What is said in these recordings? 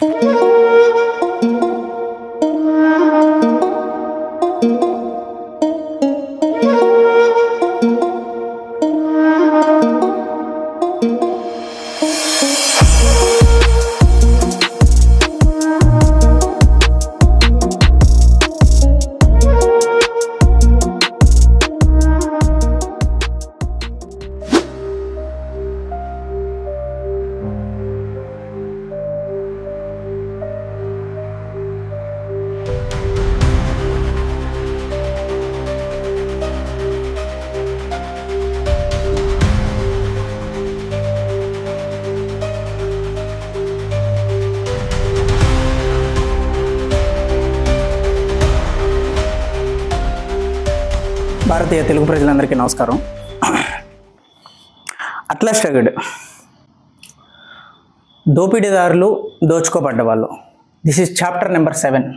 భారతీయ తెలుగు ప్రజలందరికీ నమస్కారం. అట్లస్ షగడ్, దోపిడీదారులు, దోచుకోబడ్డ వాళ్ళు. This is chapter number 7.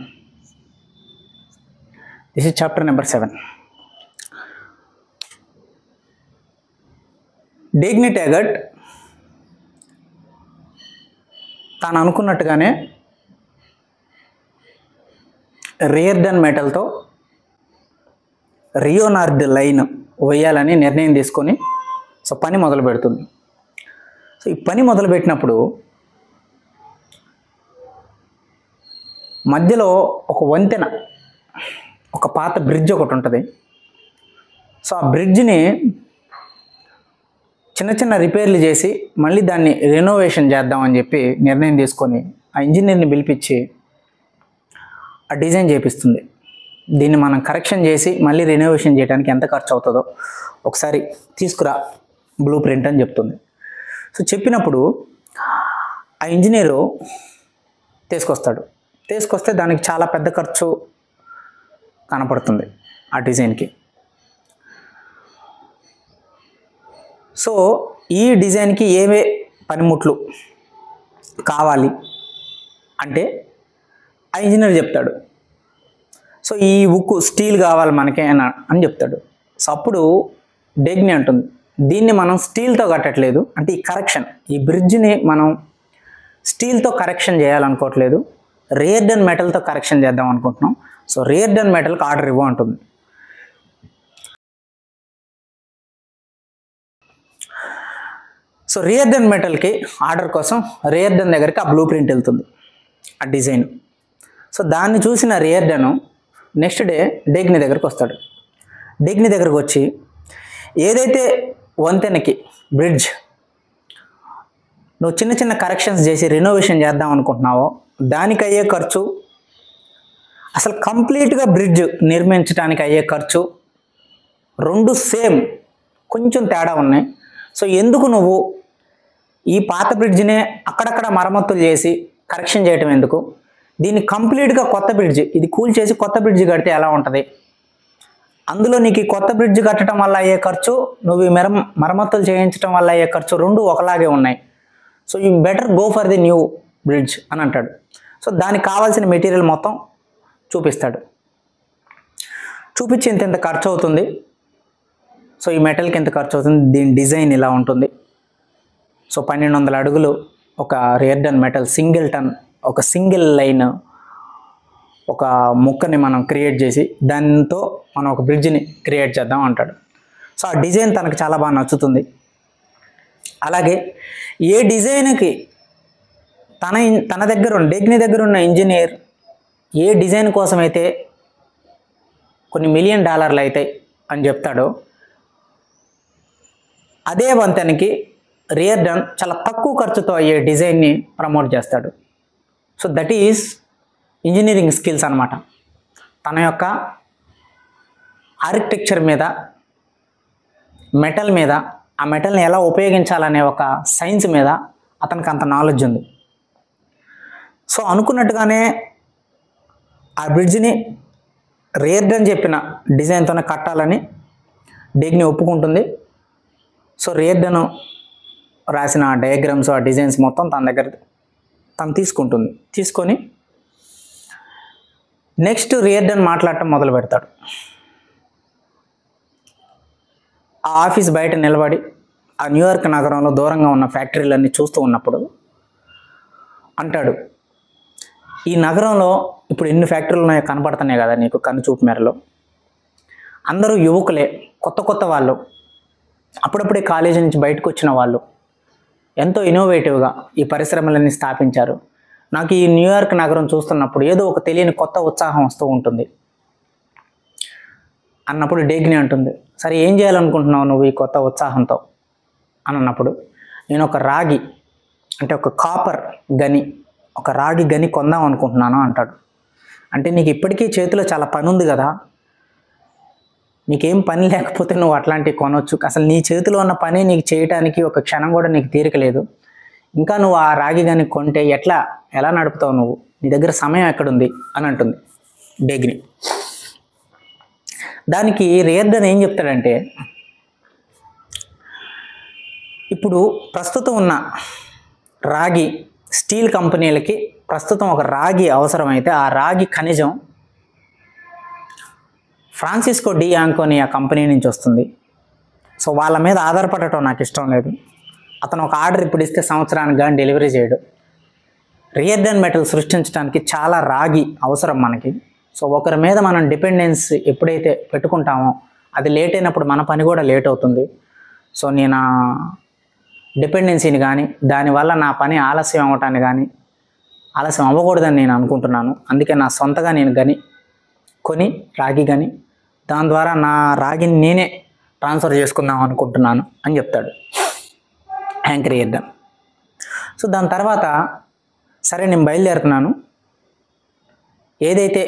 డేగ్ని ట్యాగట్ తాను అనుకున్నట్టుగానే రియర్డన్ మెటల్తో రియోనార్డ్ లైన్ వేయాలని నిర్ణయం తీసుకొని పని మొదలు పెడుతుంది. ఈ పని మొదలుపెట్టినప్పుడు మధ్యలో ఒక వంతెన, ఒక పాత బ్రిడ్జ్ ఒకటి ఉంటుంది. ఆ బ్రిడ్జ్ని చిన్న చిన్న రిపేర్లు చేసి మళ్ళీ దాన్ని రెనోవేషన్ చేద్దామని చెప్పి నిర్ణయం తీసుకొని ఆ ఇంజనీర్ని పిలిపించి ఆ డిజైన్ చేపిస్తుంది. దీన్ని మనం కరెక్షన్ చేసి మళ్ళీ రెనోవేషన్ చేయడానికి ఎంత ఖర్చు అవుతుందో ఒకసారి తీసుకురా బ్లూ ప్రింట్ అని చెప్తుంది. చెప్పినప్పుడు ఆ ఇంజనీరు తీసుకొస్తే దానికి చాలా పెద్ద ఖర్చు కనపడుతుంది ఆ డిజైన్కి. ఈ డిజైన్కి ఏవే పనిముట్లు కావాలి అంటే ఆ ఇంజనీర్ చెప్తాడు. ఈ ఉక్కు స్టీల్ కావాలి మనకే అని చెప్తాడు. అప్పుడు డేగ్ని అంటుంది, దీన్ని మనం స్టీల్తో కట్టట్లేదు, అంటే ఈ కరెక్షన్, ఈ బ్రిడ్జ్ని మనం స్టీల్తో కరెక్షన్ చేయాలనుకోవట్లేదు, రియర్డన్ మెటల్తో కరెక్షన్ చేద్దాం అనుకుంటున్నాం. రియర్డన్ మెటల్కి ఆర్డర్ ఇవ్వ అంటుంది. రియర్డన్ మెటల్కి ఆర్డర్ కోసం రియర్డన్ దగ్గరికి ఆ బ్లూ ప్రింట్ వెళ్తుంది, ఆ డిజైన్. దాన్ని చూసిన రియర్డన్ నెక్స్ట్ డే డేగ్ని దగ్గరికి వస్తాడు. డేగ్ని దగ్గరకు వచ్చి ఏదైతే వంతెనకి బ్రిడ్జ్ నువ్వు చిన్న చిన్న కరెక్షన్స్ చేసి రెనోవేషన్ చేద్దాం అనుకుంటున్నావో దానికి అయ్యే ఖర్చు, అసలు కంప్లీట్గా బ్రిడ్జ్ నిర్మించడానికి అయ్యే ఖర్చు రెండు సేమ్, కొంచెం తేడా ఉన్నాయి. ఎందుకు నువ్వు ఈ పాత బ్రిడ్జ్నే అక్కడక్కడ మరమ్మతులు చేసి కరెక్షన్ చేయటం ఎందుకు? దీన్ని కంప్లీట్గా కొత్త బ్రిడ్జ్, ఇది కూల్ చేసి కొత్త బ్రిడ్జ్ కడితే ఎలా ఉంటుంది? అందులో నీకు ఈ కొత్త బ్రిడ్జ్ కట్టడం వల్ల అయ్యే ఖర్చు, నువ్వు ఈ మరమ్మతులు చేయించడం వల్ల అయ్యే ఖర్చు రెండు ఒకలాగే ఉన్నాయి. You better go for the new bridge అని అంటాడు. దానికి కావాల్సిన మెటీరియల్ మొత్తం చూపిస్తాడు. చూపించి ఇంత ఖర్చు అవుతుంది, ఈ మెటల్కి ఎంత ఖర్చు అవుతుంది, దీని డిజైన్ ఇలా ఉంటుంది. 1200 అడుగులు ఒక రియర్డన్ మెటల్, సింగిల్ టన్, ఒక సింగిల్ లైన్, ఒక ముక్కని మనం క్రియేట్ చేసి దాంతో మనం ఒక బ్రిడ్జ్ని క్రియేట్ చేద్దాం అంటాడు. ఆ డిజైన్ తనకు చాలా బాగా నచ్చుతుంది. అలాగే ఏ డిజైన్కి తన దగ్గర ఉన్న డేగ్ని దగ్గర ఉన్న ఇంజనీర్ ఏ డిజైన్ కోసం అయితే కొన్ని $1 మిలియన్ అవుతాయి అని చెప్తాడో అదే వంతెనకి రియర్డన్ చాలా తక్కువ ఖర్చుతో అయ్యే డిజైన్ని ప్రమోట్ చేస్తాడు. దట్ ఈజ్ ఇంజనీరింగ్ స్కిల్స్ అన్నమాట. తన యొక్క ఆర్కిటెక్చర్ మీద, మెటల్ మీద, ఆ మెటల్ని ఎలా ఉపయోగించాలనే ఒక సైన్స్ మీద అతనికి అంత నాలెడ్జ్ ఉంది. అనుకున్నట్టుగానే ఆ బ్రిడ్జ్ని రియర్డన్ చెప్పిన డిజైన్తోనే కట్టాలని డేగ్ని ఒప్పుకుంటుంది. రియర్డన్ రాసిన డయాగ్రామ్స్, ఆ డిజైన్స్ మొత్తం తన దగ్గర తను తీసుకొని నెక్స్ట్ రియర్డన్ మాట్లాడటం మొదలు పెడతాడు. ఆ ఆఫీస్ బయట నిలబడి ఆ న్యూయార్క్ నగరంలో దూరంగా ఉన్న ఫ్యాక్టరీలన్నీ చూస్తూ ఉన్నప్పుడు అంటాడు, ఈ నగరంలో ఇప్పుడు ఎన్ని ఫ్యాక్టరీలు ఉన్నాయో కనపడుతున్నాయి కదా నీకు కన్ను చూపు మేరలో. అందరూ యువకులే, కొత్త కొత్త వాళ్ళు, అప్పుడప్పుడే కాలేజీ నుంచి బయటకు వచ్చిన వాళ్ళు, ఎంతో ఇన్నోవేటివ్గా ఈ పరిశ్రమలన్నీ స్థాపించారు. నాకు ఈ న్యూయార్క్ నగరం చూస్తున్నప్పుడు ఏదో ఒక తెలియని కొత్త ఉత్సాహం వస్తూ ఉంటుంది. అన్నప్పుడు డేగ్ని అంటుంది, సరే ఏం చేయాలనుకుంటున్నావు నువ్వు ఈ కొత్త ఉత్సాహంతో అని అన్నప్పుడు, నేను ఒక రాగి అంటే ఒక కాపర్ గని, ఒక రాగి గని కొందాం అనుకుంటున్నాను అంటాడు. అంటే నీకు ఇప్పటికీ చేతిలో చాలా పని ఉంది కదా, నీకేం పని లేకపోతే నువ్వు అట్లాంటివి కొనవచ్చు. అసలు నీ చేతిలో ఉన్న పని నీకు చేయటానికి ఒక క్షణం కూడా నీకు తీరిక లేదు. ఇంకా నువ్వు ఆ రాగి గని కొంటే ఎలా నడుపుతావు నువ్వు, నీ దగ్గర సమయం ఎక్కడుంది అని అంటుంది డేగ్ని. దానికి రియార్డన్ ఏం చెప్తాడంటే, ఇప్పుడు ప్రస్తుతం ఉన్న రాగి స్టీల్ కంపెనీలకి ప్రస్తుతం ఒక రాగి అవసరమైతే ఆ రాగి ఖనిజం ఫ్రాన్సిస్కో డి యాంకోని ఆ కంపెనీ నుంచి వస్తుంది. సో వాళ్ళ మీద ఆధారపడటం నాకు ఇష్టం లేదు. అతను ఒక ఆర్డర్ ఇప్పుడు ఇస్తే సంవత్సరానికి కానీ డెలివరీ చేయడు. రియార్డన్ మెటల్ సృష్టించడానికి చాలా రాగి అవసరం మనకి. సో ఒకరి మీద మనం డిపెండెన్స్ ఎప్పుడైతే పెట్టుకుంటామో అది లేట్ అయినప్పుడు మన పని కూడా లేట్ అవుతుంది. సో నేను డిపెండెన్సీని కానీ దానివల్ల నా పని ఆలస్యం అవ్వటాన్ని కానీ ఆలస్యం అవ్వకూడదని నేను అనుకుంటున్నాను. అందుకే నా సొంతగా నేను కొని రాగి గని దాని ద్వారా నా రాగిని నేనే ట్రాన్స్ఫర్ చేసుకుందాం అనుకుంటున్నాను అని చెప్తాడు హ్యాంక్ రియార్డన్. సో దాని తర్వాత సరే నేను బయలుదేరుతున్నాను, ఏదైతే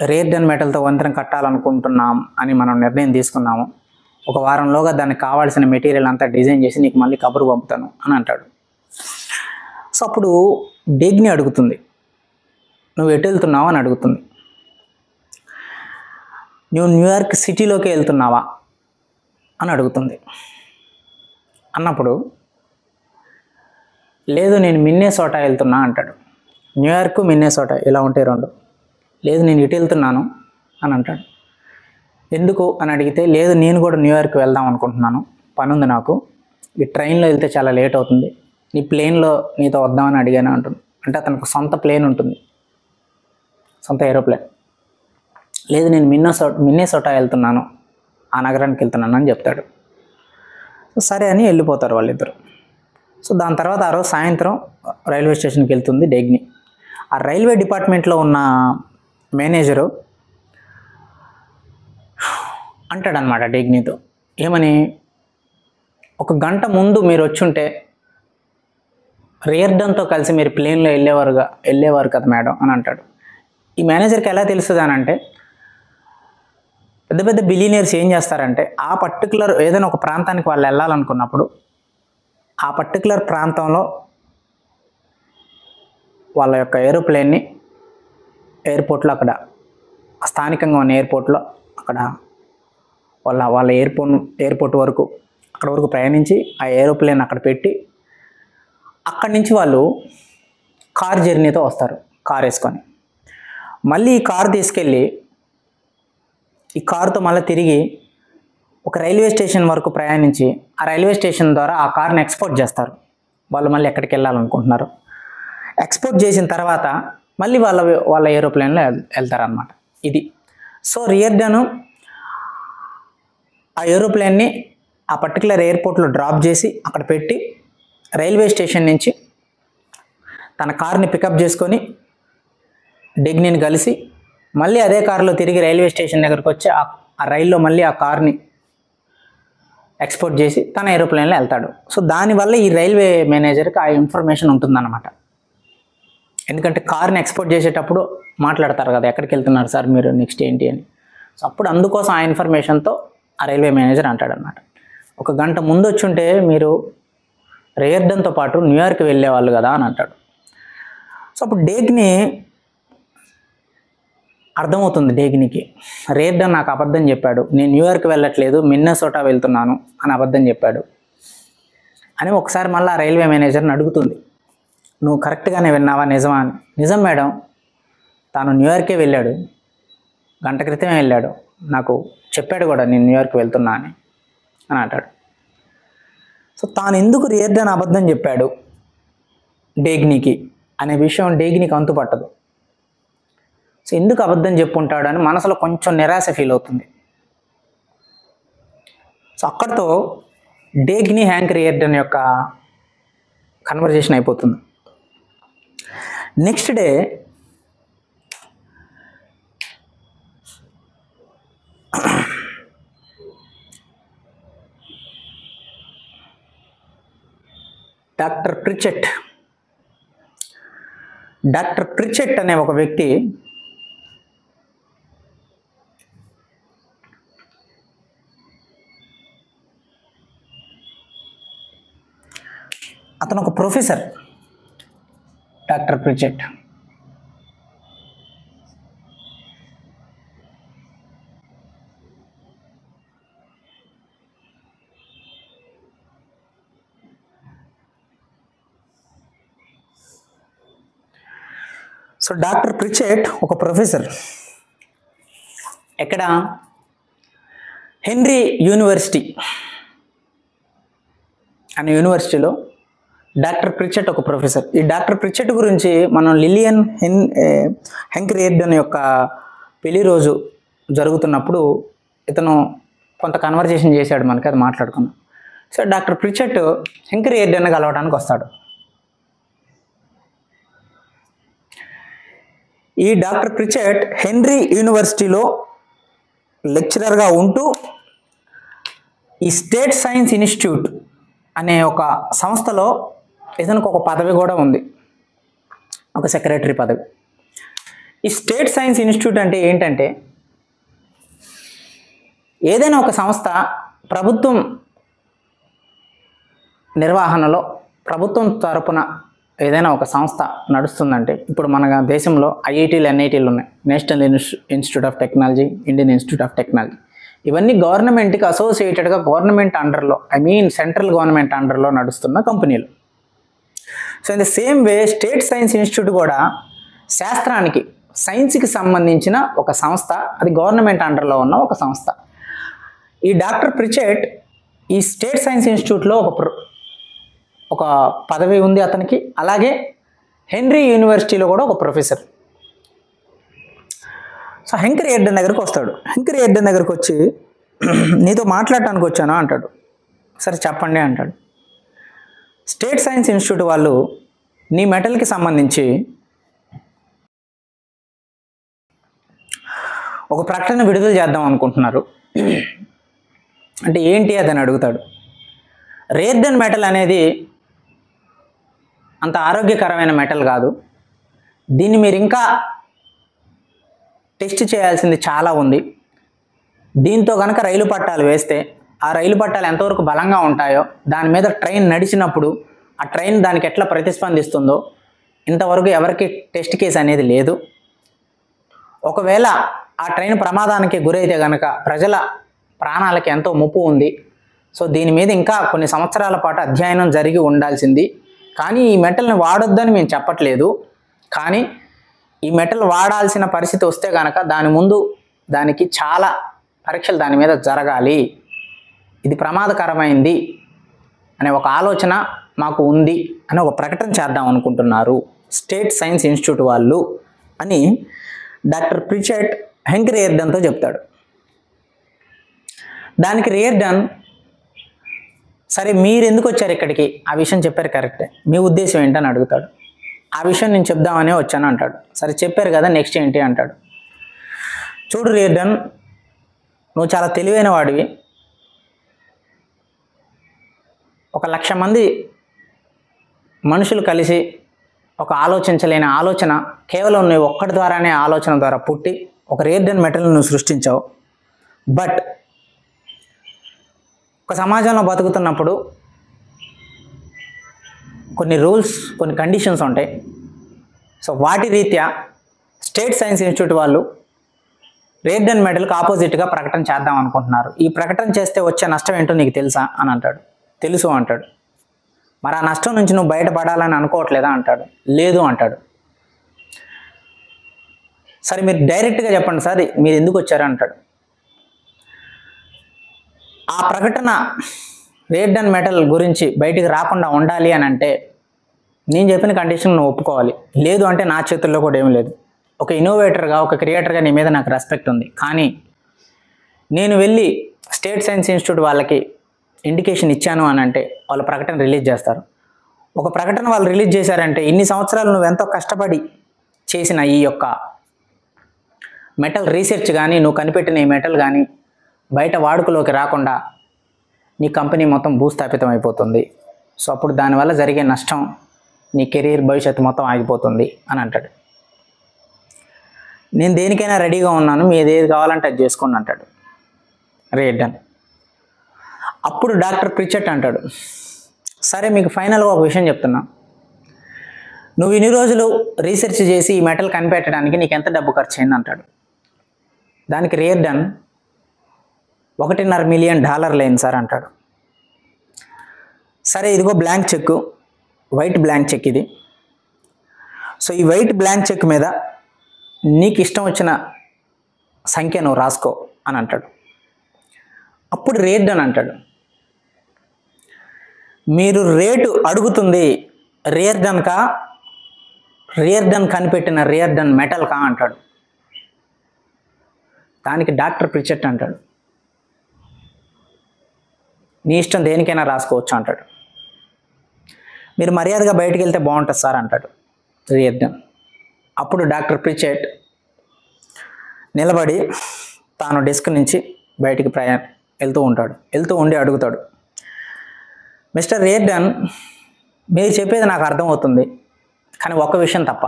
రియార్డన్ మెటల్తో వంతెన కట్టాలనుకుంటున్నాం అని మనం నిర్ణయం తీసుకున్నాము, ఒక వారంలోగా దానికి కావాల్సిన మెటీరియల్ అంతా డిజైన్ చేసి నీకు మళ్ళీ కబురు పంపుతాను అని అంటాడు. సో అప్పుడు డేగ్ని అడుగుతుంది, నువ్వు ఎటు వెళ్తున్నావు అని అడుగుతుంది. నువ్వు న్యూయార్క్ సిటీలోకి వెళ్తున్నావా అని అడుగుతుంది. అన్నప్పుడు లేదు నేను మిన్నెసోటా వెళ్తున్నా అంటాడు. న్యూయార్క్ మిన్నెసోటా ఇలా ఉంటాయి రెండు. లేదు నేను ఇటు వెళ్తున్నాను అని అంటాడు. ఎందుకు అని అడిగితే, లేదు నేను కూడా న్యూయార్క్ వెళ్దాం అనుకుంటున్నాను, పని ఉంది నాకు, ఈ ట్రైన్లో వెళ్తే చాలా లేట్ అవుతుంది, నీ ప్లేన్లో నీతో వద్దామని అడిగాను అంటుంది. అంటే అతనికి సొంత ప్లేన్ ఉంటుంది, సొంత ఏరోప్లేన్. లేదు నేను మిన్నెసోటా వెళ్తున్నాను, ఆ నగరానికి వెళ్తున్నాను అని చెప్తాడు. సరే అని వెళ్ళిపోతారు వాళ్ళిద్దరు. సో దాని తర్వాత ఆ రోజు సాయంత్రం రైల్వే స్టేషన్కి వెళ్తుంది డేగ్ని. ఆ రైల్వే డిపార్ట్మెంట్లో ఉన్న మేనేజరు అంటాడనమాట డేగ్నీతో, ఏమని, ఒక గంట ముందు మీరు వచ్చుంటే రియార్డన్తో కలిసి మీరు ప్లేన్లో వెళ్ళేవారు కదా మేడం అని అంటాడు. ఈ మేనేజర్కి ఎలా తెలుస్తుంది అని అంటే, పెద్ద పెద్ద బిలియనీర్స్ ఏం చేస్తారంటే ఆ పర్టికులర్ ఏదైనా ఒక ప్రాంతానికి వాళ్ళు వెళ్ళాలనుకున్నప్పుడు ఆ పర్టికులర్ ప్రాంతంలో వాళ్ళ యొక్క ఏరోప్లేన్ని ఎయిర్పోర్ట్లో అక్కడ స్థానికంగా ఉన్న ఎయిర్పోర్ట్లో అక్కడ వాళ్ళ ఎయిర్పోర్ట్ వరకు అక్కడ వరకు ప్రయాణించి ఆ ఏరోప్లేన్ అక్కడ పెట్టి అక్కడి నుంచి వాళ్ళు కార్ జర్నీతో వస్తారు, కార్ వేసుకొని. మళ్ళీ ఈ కారు తీసుకెళ్ళి ఈ కారుతో మళ్ళీ తిరిగి ఒక రైల్వే స్టేషన్ వరకు ప్రయాణించి ఆ రైల్వే స్టేషన్ ద్వారా ఆ కార్ని ఎక్స్పోర్ట్ చేస్తారు. వాళ్ళు మళ్ళీ ఎక్కడికి వెళ్ళాలనుకుంటున్నారు, ఎక్స్పోర్ట్ చేసిన తర్వాత మళ్ళీ వాళ్ళ ఏరోప్లేన్లో వెళ్తారనమాట. ఇది. సో రియార్డన్ ఆ ఏరోప్లేన్ని ఆ పర్టికులర్ ఎయిర్పోర్ట్లో డ్రాప్ చేసి అక్కడ పెట్టి రైల్వే స్టేషన్ నుంచి తన కార్ని పికప్ చేసుకొని డేగ్నీని కలిసి మళ్ళీ అదే కారులో తిరిగి రైల్వే స్టేషన్ దగ్గరకు వచ్చి ఆ రైల్లో మళ్ళీ ఆ కార్ని ఎక్స్పోర్ట్ చేసి తన ఏరోప్లేన్లో వెళ్తాడు. సో దానివల్ల ఈ రైల్వే మేనేజర్కి ఆ ఇన్ఫర్మేషన్ ఉంటుందన్నమాట. ఎందుకంటే కార్ని ఎక్స్పోర్ట్ చేసేటప్పుడు మాట్లాడతారు కదా, ఎక్కడికి వెళ్తున్నారు సార్ మీరు, నెక్స్ట్ ఏంటి అని. సో అప్పుడు అందుకోసం ఆ ఇన్ఫర్మేషన్తో ఆ రైల్వే మేనేజర్ అంటాడనమాట, ఒక గంట ముందు వచ్చుంటే మీరు రియార్డన్తో పాటు న్యూయార్క్ వెళ్ళేవాళ్ళు కదా అని అంటాడు. సో అప్పుడు డేగ్ని అర్థమవుతుంది, డేగ్నికి రియార్డన్ నాకు అబద్ధం చెప్పాడు, నేను న్యూయార్క్ వెళ్ళట్లేదు మిన్నెసోటా వెళ్తున్నాను అని అబద్ధం చెప్పాడు అని ఒకసారి మళ్ళీ ఆ రైల్వే మేనేజర్ని అడుగుతుంది, నువ్వు కరెక్ట్గానే విన్నావా, నిజమా అని. నిజం మేడం, తాను న్యూయార్కే వెళ్ళాడు, గంట క్రితమే వెళ్ళాడు, నాకు చెప్పాడు కూడా నేను న్యూయార్క్ వెళ్తున్నా అని అంటాడు. సో తాను ఎందుకు రియార్డన్ అబద్ధం చెప్పాడు డేగ్నికి అనే విషయం డేగ్నికి అంతుపట్టదు. సో ఎందుకు అబద్ధం చెప్పుంటాడు అని మనసులో కొంచెం నిరాశ ఫీల్ అవుతుంది. సో అక్కడితో డేగ్నీ హ్యాంక్ రియార్డన్ యొక్క కన్వర్జేషన్ అయిపోతుంది. నెక్స్ట్ డే డాక్టర్ ప్రిచెట్ అనే ఒక వ్యక్తి అతను ఒక ప్రొఫెసర్. డాక్టర్ ప్రిచెట్ సో డాక్టర్ ప్రిచెట్ ఒక ప్రొఫెసర్. ఎక్కడ? హెన్రీ యూనివర్సిటీ అనే యూనివర్సిటీలో డాక్టర్ ప్రిచెట్ ఒక ప్రొఫెసర్. ఈ డాక్టర్ ప్రిచెట్ గురించి మనం లిలియన్ హ్యాంక్ రియార్డన్ యొక్క పెళ్లి రోజు జరుగుతున్నప్పుడు ఇతను కొంత కన్వర్జేషన్ చేశాడు, మనకి అది మాట్లాడుకున్నాం. సో డాక్టర్ ప్రిచెట్ హ్యాంక్ రియార్డన్ కలవడానికి వస్తాడు. ఈ డాక్టర్ ప్రిచెట్ హెన్రీ యూనివర్సిటీలో లెక్చరర్గా ఉంటూ ఈ స్టేట్ సైన్స్ ఇన్స్టిట్యూట్ అనే ఒక సంస్థలో ఇతనికి ఒక పదవి కూడా ఉంది, ఒక సెక్రటరీ పదవి. ఈ స్టేట్ సైన్స్ ఇన్స్టిట్యూట్ అంటే ఏంటంటే, ఏదైనా ఒక సంస్థ ప్రభుత్వం నిర్వహణలో, ప్రభుత్వం తరపున ఏదైనా ఒక సంస్థ నడుస్తుందంటే, ఇప్పుడు మన దేశంలో ఐఐటీలు ఎన్ఐటీలు ఉన్నాయి, national institute of technology, Indian institute of technology. ఇవన్నీ గవర్నమెంట్కి అసోసియేటెడ్గా గవర్నమెంట్ అండర్లో, సెంట్రల్ గవర్నమెంట్ అండర్లో నడుస్తున్న కంపెనీలు. So in the same way state science institute కూడా శాస్త్రానికి, సైన్స్కి సంబంధించిన ఒక సంస్థ, అది గవర్నమెంట్ అండర్లో ఉన్న ఒక సంస్థ. ఈ డాక్టర్ ప్రిచెట్ ఈ స్టేట్ సైన్స్ ఇన్స్టిట్యూట్లో ఒక పదవి ఉంది అతనికి. అలాగే హెన్రీ యూనివర్సిటీలో కూడా ఒక ప్రొఫెసర్. సో హ్యాంక్ రియార్డన్ దగ్గరికి వస్తాడు. హ్యాంక్ రియార్డన్ దగ్గరికి వచ్చి, నీతో మాట్లాడటానికి వచ్చాను అంటాడు. సరే చెప్పండి అంటాడు. స్టేట్ సైన్స్ ఇన్స్టిట్యూట్ వాళ్ళు నీ మెటల్కి సంబంధించి ఒక ప్రకటన విడుదల చేద్దాం అనుకుంటున్నారు. అంటే ఏంటి అదని అడుగుతాడు. రియార్డన్ మెటల్ అనేది అంత ఆరోగ్యకరమైన మెటల్ కాదు, దీన్ని మీరు ఇంకా టెస్ట్ చేయాల్సింది చాలా ఉంది. దీంతో కనుక రైలు పట్టాలు వేస్తే ఆ రైలు పట్టాలు ఎంతవరకు బలంగా ఉంటాయో, దాని మీద ట్రైన్ నడిచినప్పుడు ఆ ట్రైన్ దానికి ఎట్లా ప్రతిస్పందిస్తుందో ఇంతవరకు ఎవరికి టెస్ట్ కేసు అనేది లేదు. ఒకవేళ ఆ ట్రైన్ ప్రమాదానికి గురైతే కనుక ప్రజల ప్రాణాలకి ఎంతో ముప్పు ఉంది. సో దీని మీద ఇంకా కొన్ని సంవత్సరాల పాటు అధ్యయనం జరిగి ఉండాల్సింది. కానీ ఈ మెటల్ని వాడొద్దని మేము చెప్పట్లేదు, కానీ ఈ మెటల్ వాడాల్సిన పరిస్థితి వస్తే కనుక దానికి చాలా పరీక్షలు దాని మీద జరగాలి. ఇది ప్రమాదకరమైంది అనే ఒక ఆలోచన మాకు ఉంది అని ఒక ప్రకటన చేద్దాం అనుకుంటున్నారు స్టేట్ సైన్స్ ఇన్స్టిట్యూట్ వాళ్ళు అని డాక్టర్ ప్రిచెట్ హ్యాంక్ రియార్డన్తో చెప్తాడు. దానికి రియార్డన్, సరే మీరు ఎందుకు వచ్చారు ఇక్కడికి, ఆ విషయం చెప్పారు కరెక్టే, మీ ఉద్దేశం ఏంటని అడుగుతాడు. ఆ విషయం నేను చెప్దామనే వచ్చాను అంటాడు. సరే చెప్పారు కదా, నెక్స్ట్ ఏంటి అంటాడు. చూడు రియార్డన్, నువ్వు చాలా తెలివైన వాడివి. 1,00,000 మంది మనుషులు కలిసి ఒక ఆలోచించలేని ఆలోచన కేవలం నువ్వు ఒక్కడి ద్వారానే ఆలోచన ద్వారా పుట్టి ఒక రియార్డన్ మెటల్ని నువ్వు సృష్టించావు. బట్ ఒక సమాజంలో బతుకుతున్నప్పుడు కొన్ని రూల్స్, కొన్ని కండిషన్స్ ఉంటాయి. సో వాటి రీత్యా స్టేట్ సైన్స్ ఇన్స్టిట్యూట్ వాళ్ళు రియార్డన్ మెటల్కి ఆపోజిట్గా ప్రకటన చేద్దాం అనుకుంటున్నారు. ఈ ప్రకటన చేస్తే వచ్చే నష్టం ఏంటో నీకు తెలుసా అని అంటాడు. తెలుసు అంటాడు. మరి ఆ నష్టం నుంచి నువ్వు బయటపడాలని అనుకోవట్లేదా అంటాడు. లేదు అంటాడు. సరే మీరు డైరెక్ట్గా చెప్పండి సార్, మీరు ఎందుకు వచ్చారు అంటాడు. ఆ ప్రకటన రియార్డన్ మెటల్ గురించి బయటికి రాకుండా ఉండాలి అని అంటే నేను చెప్పిన కండిషన్ నువ్వు ఒప్పుకోవాలి. లేదు అంటే నా చేతుల్లో కూడా ఏం లేదు. ఒక ఇన్నోవేటర్గా, ఒక క్రియేటర్గా నీ మీద నాకు రెస్పెక్ట్ ఉంది. కానీ నేను వెళ్ళి స్టేట్ సైన్స్ ఇన్స్టిట్యూట్ వాళ్ళకి ఇండికేషన్ ఇచ్చాను అని అంటే వాళ్ళు ప్రకటన రిలీజ్ చేస్తారు. ఒక ప్రకటన వాళ్ళు రిలీజ్ చేశారంటే ఇన్ని సంవత్సరాలు నువ్వు ఎంతో కష్టపడి చేసిన ఈ యొక్క మెటల్ రీసెర్చ్ కానీ, నువ్వు కనిపెట్టిన ఈ మెటల్ కానీ బయట వాడుకలోకి రాకుండా నీ కంపెనీ మొత్తం భూస్థాపితం అయిపోతుంది. సో అప్పుడు దానివల్ల జరిగే నష్టం, నీ కెరీర్ భవిష్యత్తు మొత్తం ఆగిపోతుంది అని అంటాడు. నేను దేనికైనా రెడీగా ఉన్నాను, మీది ఏది కావాలంటే అది చేసుకోండి అంటాడు రియర్డన్. అప్పుడు డాక్టర్ ప్రిచెట్ అంటాడు, సరే మీకు ఫైనల్గా ఒక విషయం చెప్తున్నా, నువ్వు ఇన్ని రోజులు రీసెర్చ్ చేసి ఈ మెటల్ కనిపెట్టడానికి నీకు ఎంత డబ్బు ఖర్చు అయింది అంటాడు. దానికి రియర్డన్ $1.5 మిలియన్ అయింది సార్ అంటాడు. సరే ఇదిగో blank cheque, white blank cheque ఇది. సో ఈ వైట్ బ్లాంక్ చెక్ మీద నీకు ఇష్టం వచ్చిన సంఖ్య నువ్వు రాసుకో అని అంటాడు. అప్పుడు రియర్డన్ అంటాడు, మీరు రేటు అడుగుతుంది రియర్డన్కా, రియర్డన్ కనిపెట్టిన రియర్డన్ మెటల్కా అంటాడు. దానికి డాక్టర్ ప్రిచెట్ అంటాడు, నీ ఇష్టం దేనికైనా రాసుకోవచ్చు అంటాడు. మీరు మర్యాదగా బయటికి వెళ్తే బాగుంటుంది సార్ అంటాడు రియర్డన్. అప్పుడు డాక్టర్ ప్రిచెట్ నిలబడి తాను డెస్క్ నుంచి బయటికి వెళ్తూ ఉండి అడుగుతాడు, మిస్టర్ రియర్డన్, మీరు చెప్పేది నాకు అర్థమవుతుంది, కానీ ఒక్క విషయం తప్ప.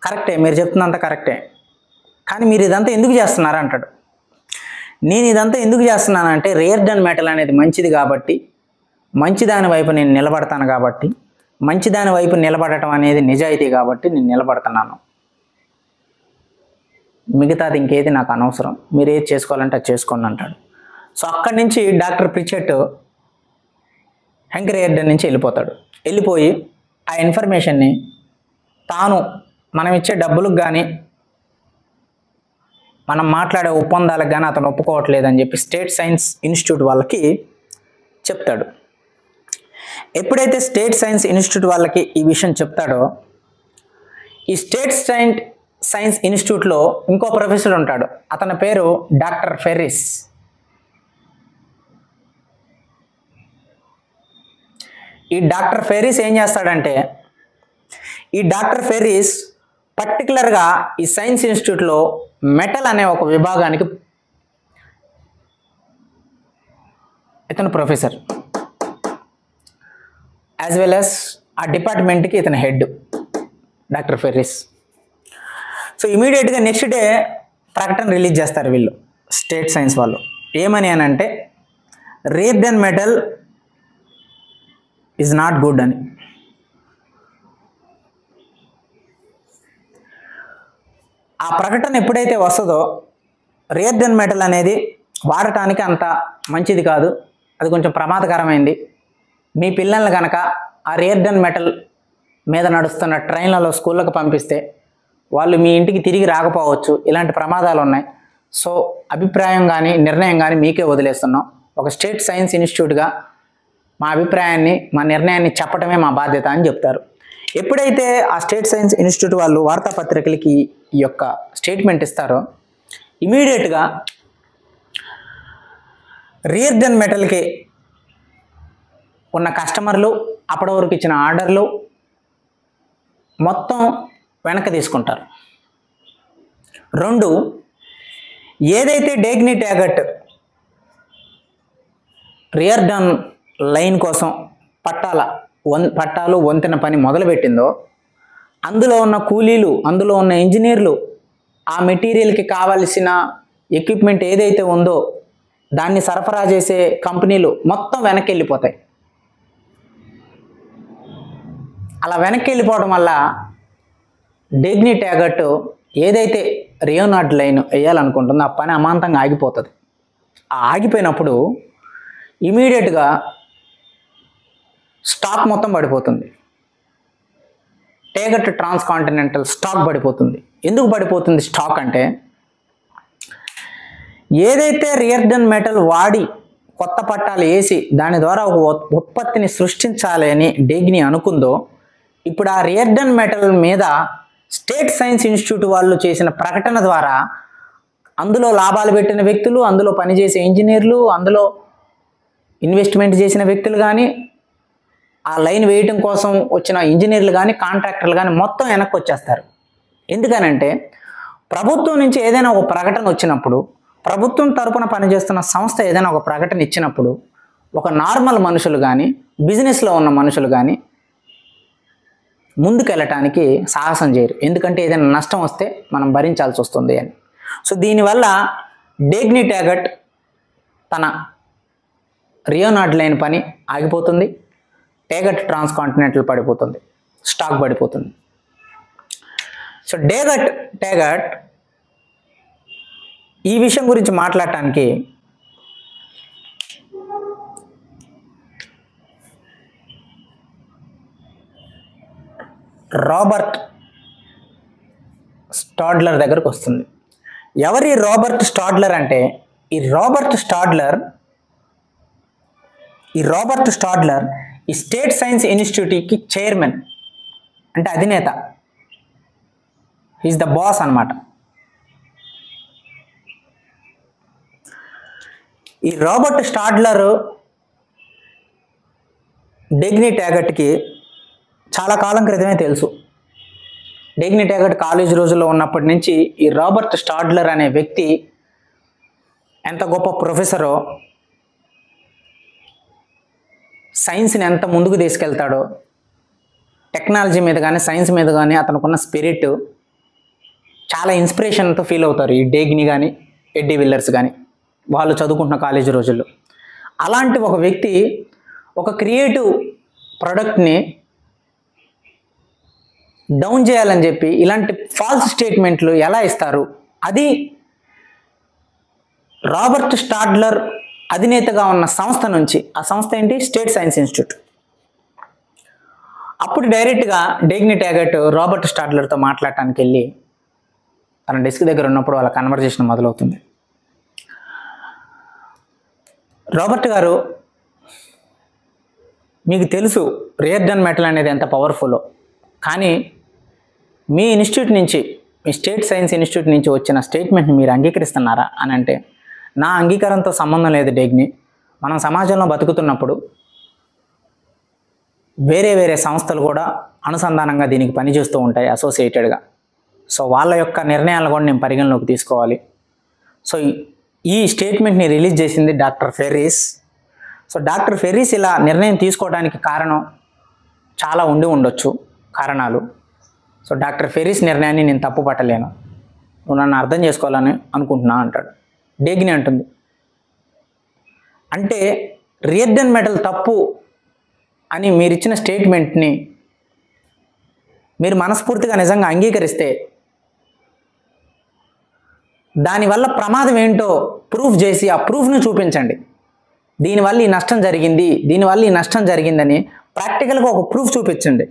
కరెక్టే, మీరు చెప్తున్నంత కరెక్టే, కానీ మీరు ఇదంతా ఎందుకు చేస్తున్నారు అంటాడు. నేను ఇదంతా ఎందుకు చేస్తున్నానంటే రియర్డన్ మెటల్ అనేది మంచిది కాబట్టి, మంచిదాని వైపు నేను నిలబడతాను కాబట్టి, మంచిదాని వైపు నిలబడటం అనేది నిజాయితీ కాబట్టి నేను నిలబడుతున్నాను. మిగతాది ఇంకేది నాకు అనవసరం, మీరు ఏది చేసుకోవాలంటే అది చేసుకోండి అంటాడు. సో అక్కడి నుంచి డాక్టర్ ప్రిచెట్ హెంక్ రియర్డన్ నుంచి వెళ్ళిపోయి ఆ ఇన్ఫర్మేషన్ని తాను మనం ఇచ్చే డబ్బులకు కానీ, మనం మాట్లాడే ఒప్పందాలకు కానీ అతను ఒప్పుకోవట్లేదని చెప్పి స్టేట్ సైన్స్ ఇన్స్టిట్యూట్ వాళ్ళకి చెప్తాడు. ఎప్పుడైతే స్టేట్ సైన్స్ ఇన్స్టిట్యూట్ వాళ్ళకి ఈ విషయం చెప్తాడో, ఈ స్టేట్ సైన్స్ ఇన్స్టిట్యూట్లో ఇంకో ప్రొఫెసర్ ఉంటాడు, అతని పేరు డాక్టర్ ఫెర్రిస్. ఈ డాక్టర్ ఫెర్రిస్ ఏం చేస్తాడంటే, ఈ డాక్టర్ ఫెర్రిస్ పర్టికులర్గా ఈ సైన్స్ ఇన్స్టిట్యూట్లో మెటల్ అనే ఒక విభాగానికి ఇతను ప్రొఫెసర్, యాజ్ వెల్ యాజ్ ఆ డిపార్ట్మెంట్కి ఇతను హెడ్ డాక్టర్ ఫెర్రిస్. సో ఇమీడియట్గా నెక్స్ట్ డే ప్రకటన రిలీజ్ చేస్తారు వీళ్ళు స్టేట్ సైన్స్ వాళ్ళు. ఏమని అని అంటే రియర్డన్ మెటల్ ఈజ్ నాట్ గుడ్ అని. ఆ ప్రకటన ఎప్పుడైతే వస్తుందో రియర్డన్ మెటల్ అనేది వాడటానికి అంత మంచిది కాదు, అది కొంచెం ప్రమాదకరమైంది, మీ పిల్లల్ని కనుక ఆ రియర్డన్ మెటల్ మీద నడుస్తున్న ట్రైన్లలో స్కూళ్ళకు పంపిస్తే వాళ్ళు మీ ఇంటికి తిరిగి రాకపోవచ్చు, ఇలాంటి ప్రమాదాలు ఉన్నాయి. సో అభిప్రాయం కానీ నిర్ణయం కానీ మీకే వదిలేస్తున్నాం. ఒక స్టేట్ సైన్స్ ఇన్స్టిట్యూట్గా మా అభిప్రాయాన్ని, మా నిర్ణయాన్ని చెప్పడమే మా బాధ్యత అని చెప్తారు. ఎప్పుడైతే ఆ స్టేట్ సైన్స్ ఇన్స్టిట్యూట్ వాళ్ళు వార్తాపత్రికలకి ఈ యొక్క స్టేట్మెంట్ ఇస్తారో, ఇమీడియట్గా రియర్డన్ మెటల్కి ఉన్న కస్టమర్లు, అప్పటి వరకు ఇచ్చిన ఆర్డర్లు మొత్తం వెనక్కి తీసుకుంటారు. 2, ఏదైతే డేగ్నీ ట్యాగట్ రియర్డన్ లైన్ కోసం పట్టాలు వంతెన పని మొదలుపెట్టిందో, అందులో ఉన్న కూలీలు, అందులో ఉన్న ఇంజనీర్లు, ఆ మెటీరియల్కి కావలసిన ఎక్విప్మెంట్ ఏదైతే ఉందో దాన్ని సరఫరా చేసే కంపెనీలు మొత్తం వెనక్కి వెళ్ళిపోతాయి. అలా వెనక్కి వెళ్ళిపోవడం వల్ల డేగ్నీ ట్యాగట్ ఏదైతే రియోనార్డ్ లైన్ వేయాలనుకుంటుందో ఆ పని అమాంతంగా ఆగిపోతుంది. ఆ ఆగిపోయినప్పుడు ఇమీడియట్గా స్టాక్ మొత్తం పడిపోతుంది. ట్యాగట్ ట్రాన్స్ కాంటినెంటల్ స్టాక్ పడిపోతుంది. ఎందుకు పడిపోతుంది స్టాక్ అంటే, ఏదైతే రియర్డన్ మెటల్ వాడి కొత్త పట్టాలు వేసి దాని ద్వారా ఒక ఉత్పత్తిని సృష్టించాలి అని డేగ్నీ అనుకుందో, ఇప్పుడు ఆ రియర్డన్ మెటల్ మీద స్టేట్ సైన్స్ ఇన్స్టిట్యూట్ వాళ్ళు చేసిన ప్రకటన ద్వారా అందులో లాభాలు పెట్టిన వ్యక్తులు, అందులో పనిచేసే ఇంజనీర్లు, అందులో ఇన్వెస్ట్మెంట్ చేసిన వ్యక్తులు కానీ, ఆ లైన్ వేయటం కోసం వచ్చిన ఇంజనీర్లు కానీ, కాంట్రాక్టర్లు కానీ మొత్తం వెనక్కి వచ్చేస్తారు. ఎందుకనంటే ప్రభుత్వం నుంచి ఏదైనా ఒక ప్రకటన వచ్చినప్పుడు, ప్రభుత్వం తరపున పనిచేస్తున్న సంస్థ ఏదైనా ఒక ప్రకటన ఇచ్చినప్పుడు ఒక నార్మల్ మనుషులు కానీ, బిజినెస్లో ఉన్న మనుషులు కానీ ముందుకెళ్ళటానికి సాహసం చేయరు. ఎందుకంటే ఏదైనా నష్టం వస్తే మనం భరించాల్సి వస్తుంది అని. సో దీనివల్ల డేగ్నీ ట్యాగట్ తన రియోనార్డ్ లైన్ పని ఆగిపోతుంది. ట్యాగట్ ట్రాన్స్కాంటినెంటల్ పడిపోతుంది, స్టాక్ పడిపోతుంది. సో ట్యాగట్ ఈ విషయం గురించి మాట్లాడటానికి రాబర్ట్ స్టాడ్లర్ దగ్గరకు వస్తుంది. ఎవరి రాబర్ట్ స్టాడ్లర్ అంటే ఈ రాబర్ట్ స్టాడ్లర్ ఈ స్టేట్ సైన్స్ ఇన్స్టిట్యూట్కి చైర్మన్, అంటే అధినేత. ఈజ్ ద బాస్ అన్నమాట. ఈ రాబర్ట్ స్టాడ్లర్ డేగ్నీ ట్యాగట్కి చాలా కాలం క్రితమే తెలుసు. డేగ్నీ ట్యాగట్ కాలేజ్ రోజుల్లో ఉన్నప్పటి నుంచి ఈ రాబర్ట్ స్టాడ్లర్ అనే వ్యక్తి ఎంత గొప్ప ప్రొఫెసరో, సైన్స్ని ఎంత ముందుకు తీసుకెళ్తాడో, టెక్నాలజీ మీద కానీ సైన్స్ మీద కానీ అతనుకున్న స్పిరిట్ చాలా ఇన్స్పిరేషన్తో ఫీల్ అవుతారు ఈ డేగ్నీ కానీ ఎడ్డీ విల్లర్స్ కానీ వాళ్ళు చదువుకుంటున్న కాలేజీ రోజుల్లో. అలాంటి ఒక వ్యక్తి ఒక క్రియేటివ్ ప్రొడక్ట్ని డౌన్ చేయాలని చెప్పి ఇలాంటి ఫాల్స్ స్టేట్మెంట్లు ఎలా ఇస్తారు? అది రాబర్ట్ స్టాడ్లర్ అధినేతగా ఉన్న సంస్థ నుంచి. ఆ సంస్థ ఏంటి? State science institute. అప్పుడు డైరెక్ట్గా డేగ్నీ ట్యాగట్ రాబర్ట్ స్టాడ్లర్తో మాట్లాడటానికి వెళ్ళి తన డెస్క్ దగ్గర ఉన్నప్పుడు వాళ్ళ కన్వర్జేషన్ మొదలవుతుంది. రాబర్ట్ గారు, మీకు తెలుసు రియర్డన్ మెటల్ అనేది ఎంత పవర్ఫుల్లో, కానీ మీ ఇన్స్టిట్యూట్ నుంచి, మీ స్టేట్ సైన్స్ ఇన్స్టిట్యూట్ నుంచి వచ్చిన స్టేట్మెంట్ని మీరు అంగీకరిస్తున్నారా అని అంటే, నా అంగీకారంతో సంబంధం లేదు డేగ్నీ. మనం సమాజంలో బతుకుతున్నప్పుడు వేరే వేరే సంస్థలు కూడా అనుసంధానంగా దీనికి పనిచేస్తూ ఉంటాయి అసోసియేటెడ్గా. సో వాళ్ళ యొక్క నిర్ణయాలు కూడా నేను పరిగణలోకి తీసుకోవాలి. సో ఈ స్టేట్మెంట్ని రిలీజ్ చేసింది doctor Ferris. So doctor Ferris ఇలా నిర్ణయం తీసుకోవడానికి కారణం చాలా ఉండొచ్చు కారణాలు. సో డాక్టర్ ఫెర్రిస్ నిర్ణయాన్ని నేను తప్పు పట్టలేను, నువ్వు నన్ను అర్థం చేసుకోవాలని అనుకుంటున్నా అంటాడు. డేగ్నీ అంటుంది, అంటే రియర్డన్ మెటల్ తప్పు అని మీరు ఇచ్చిన స్టేట్మెంట్ని మీరు మనస్ఫూర్తిగా నిజంగా అంగీకరిస్తే దానివల్ల ప్రమాదం ఏంటో ప్రూఫ్ చేసి ఆ ప్రూఫ్ను చూపించండి. దీనివల్ల ఈ నష్టం జరిగింది, దీనివల్ల ఈ నష్టం జరిగిందని ప్రాక్టికల్గా ఒక ప్రూఫ్ చూపించండి.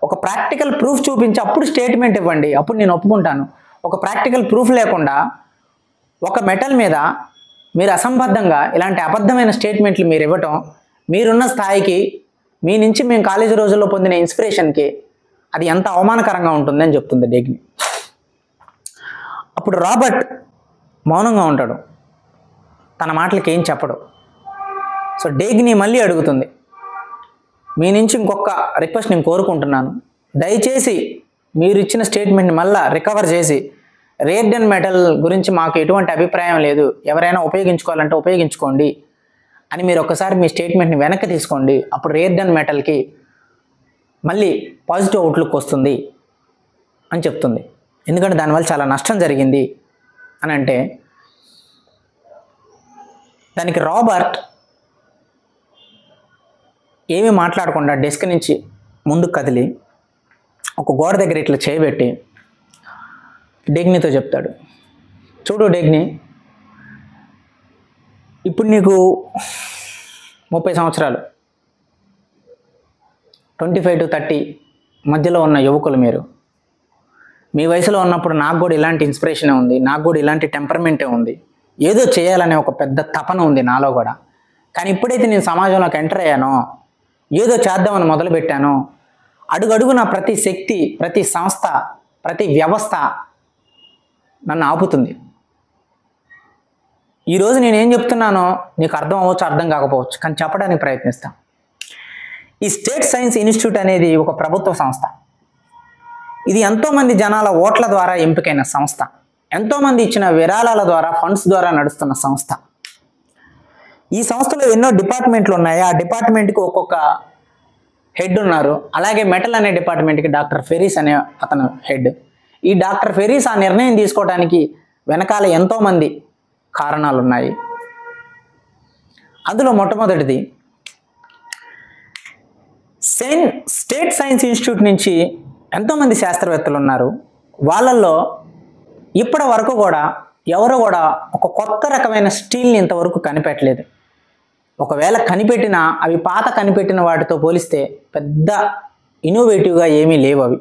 ఒక ప్రాక్టికల్ ప్రూఫ్ చూపించి అప్పుడు స్టేట్మెంట్ ఇవ్వండి, అప్పుడు నేను ఒప్పుకుంటాను. ఒక ప్రాక్టికల్ ప్రూఫ్ లేకుండా ఒక మెటల్ మీద మీరు అసంబద్ధంగా ఇలాంటి అబద్ధమైన స్టేట్మెంట్లు మీరు ఇవ్వటం, మీరున్న స్థాయికి, మీ నుంచి మేము కాలేజీ రోజుల్లో పొందిన ఇన్స్పిరేషన్కి అది ఎంత అవమానకరంగా ఉంటుందని చెప్తుంది డేగ్నీ. అప్పుడు రాబర్ట్ మౌనంగా ఉంటాడు, తన మాటలకి ఏం చెప్పడు. సో డేగ్నీ మళ్ళీ అడుగుతుంది, మీ నుంచి ఇంకొక రిక్వెస్ట్ నేను కోరుకుంటున్నాను, దయచేసి మీరు ఇచ్చిన స్టేట్మెంట్ని మళ్ళీ రికవర్ చేసి రియర్డన్ మెటల్ గురించి మాకు ఎటువంటి అభిప్రాయం లేదు, ఎవరైనా ఉపయోగించుకోవాలంటే ఉపయోగించుకోండి అని మీరు ఒకసారి మీ స్టేట్మెంట్ని వెనక్కి తీసుకోండి. అప్పుడు రియర్డన్ మెటల్కి మళ్ళీ పాజిటివ్ అవుట్లుక్ వస్తుంది అని చెప్తుంది. ఎందుకంటే దానివల్ల చాలా నష్టం జరిగింది అని అంటే, దానికి రాబర్ట్ ఏమీ మాట్లాడకుండా డెస్క్ నుంచి ముందుకు కదిలి ఒక గోడ దగ్గర ఇట్లా చేయబెట్టి డేగ్నీతో చెప్తాడు, చూడు డేగ్నీ, ఇప్పుడు నీకు 30 సంవత్సరాలు, 25 to 30 మధ్యలో ఉన్న యువకులు మీరు. మీ వయసులో ఉన్నప్పుడు నాకు కూడా ఇలాంటి ఇన్స్పిరేషనే ఉంది, నాకు కూడా ఇలాంటి టెంపర్మెంటే ఉంది, ఏదో చేయాలనే ఒక పెద్ద తపన ఉంది నాలో కూడా. కానీ ఇప్పుడైతే నేను సమాజంలోకి ఎంటర్ అయ్యానో, ఏదో చేద్దామని మొదలుపెట్టానో, అడుగడుగున ప్రతి శక్తి, ప్రతి సంస్థ ప్రతి వ్యవస్థ నన్ను ఆపుతుంది. ఈరోజు నేనేం చెప్తున్నానో నీకు అర్థం అవ్వచ్చు, అర్థం కాకపోవచ్చు, కానీ చెప్పడానికి ప్రయత్నిస్తాను. ఈ స్టేట్ సైన్స్ ఇన్స్టిట్యూట్ అనేది ఒక ప్రభుత్వ సంస్థ. ఇది ఎంతోమంది జనాల ఓట్ల ద్వారా ఎంపికైన సంస్థ. ఎంతోమంది ఇచ్చిన విరాళాల ద్వారా, ఫండ్స్ ద్వారా నడుస్తున్న సంస్థ. ఈ సంస్థలో ఎన్నో డిపార్ట్మెంట్లు ఉన్నాయి. ఆ డిపార్ట్మెంట్కి ఒక్కొక్క హెడ్ ఉన్నారు. అలాగే మెటల్ అనే డిపార్ట్మెంట్కి డాక్టర్ ఫెరీస్ అనే అతను హెడ్. ఈ డాక్టర్ ఫెరీస్ ఆ నిర్ణయం తీసుకోవడానికి వెనకాల ఎంతోమంది కారణాలు ఉన్నాయి. అందులో మొట్టమొదటిది స్టేట్ సైన్స్ ఇన్స్టిట్యూట్ నుంచి ఎంతోమంది శాస్త్రవేత్తలు ఉన్నారు. వాళ్ళల్లో ఇప్పటి వరకు కూడా ఎవరు కూడా ఒక కొత్త రకమైన స్టీల్ని ఇంతవరకు కనిపెట్టలేదు. ఒకవేళ కనిపెట్టినా అవి పాత కనిపెట్టిన వాటితో పోలిస్తే పెద్ద ఇన్నోవేటివ్గా ఏమీ లేవు. అవి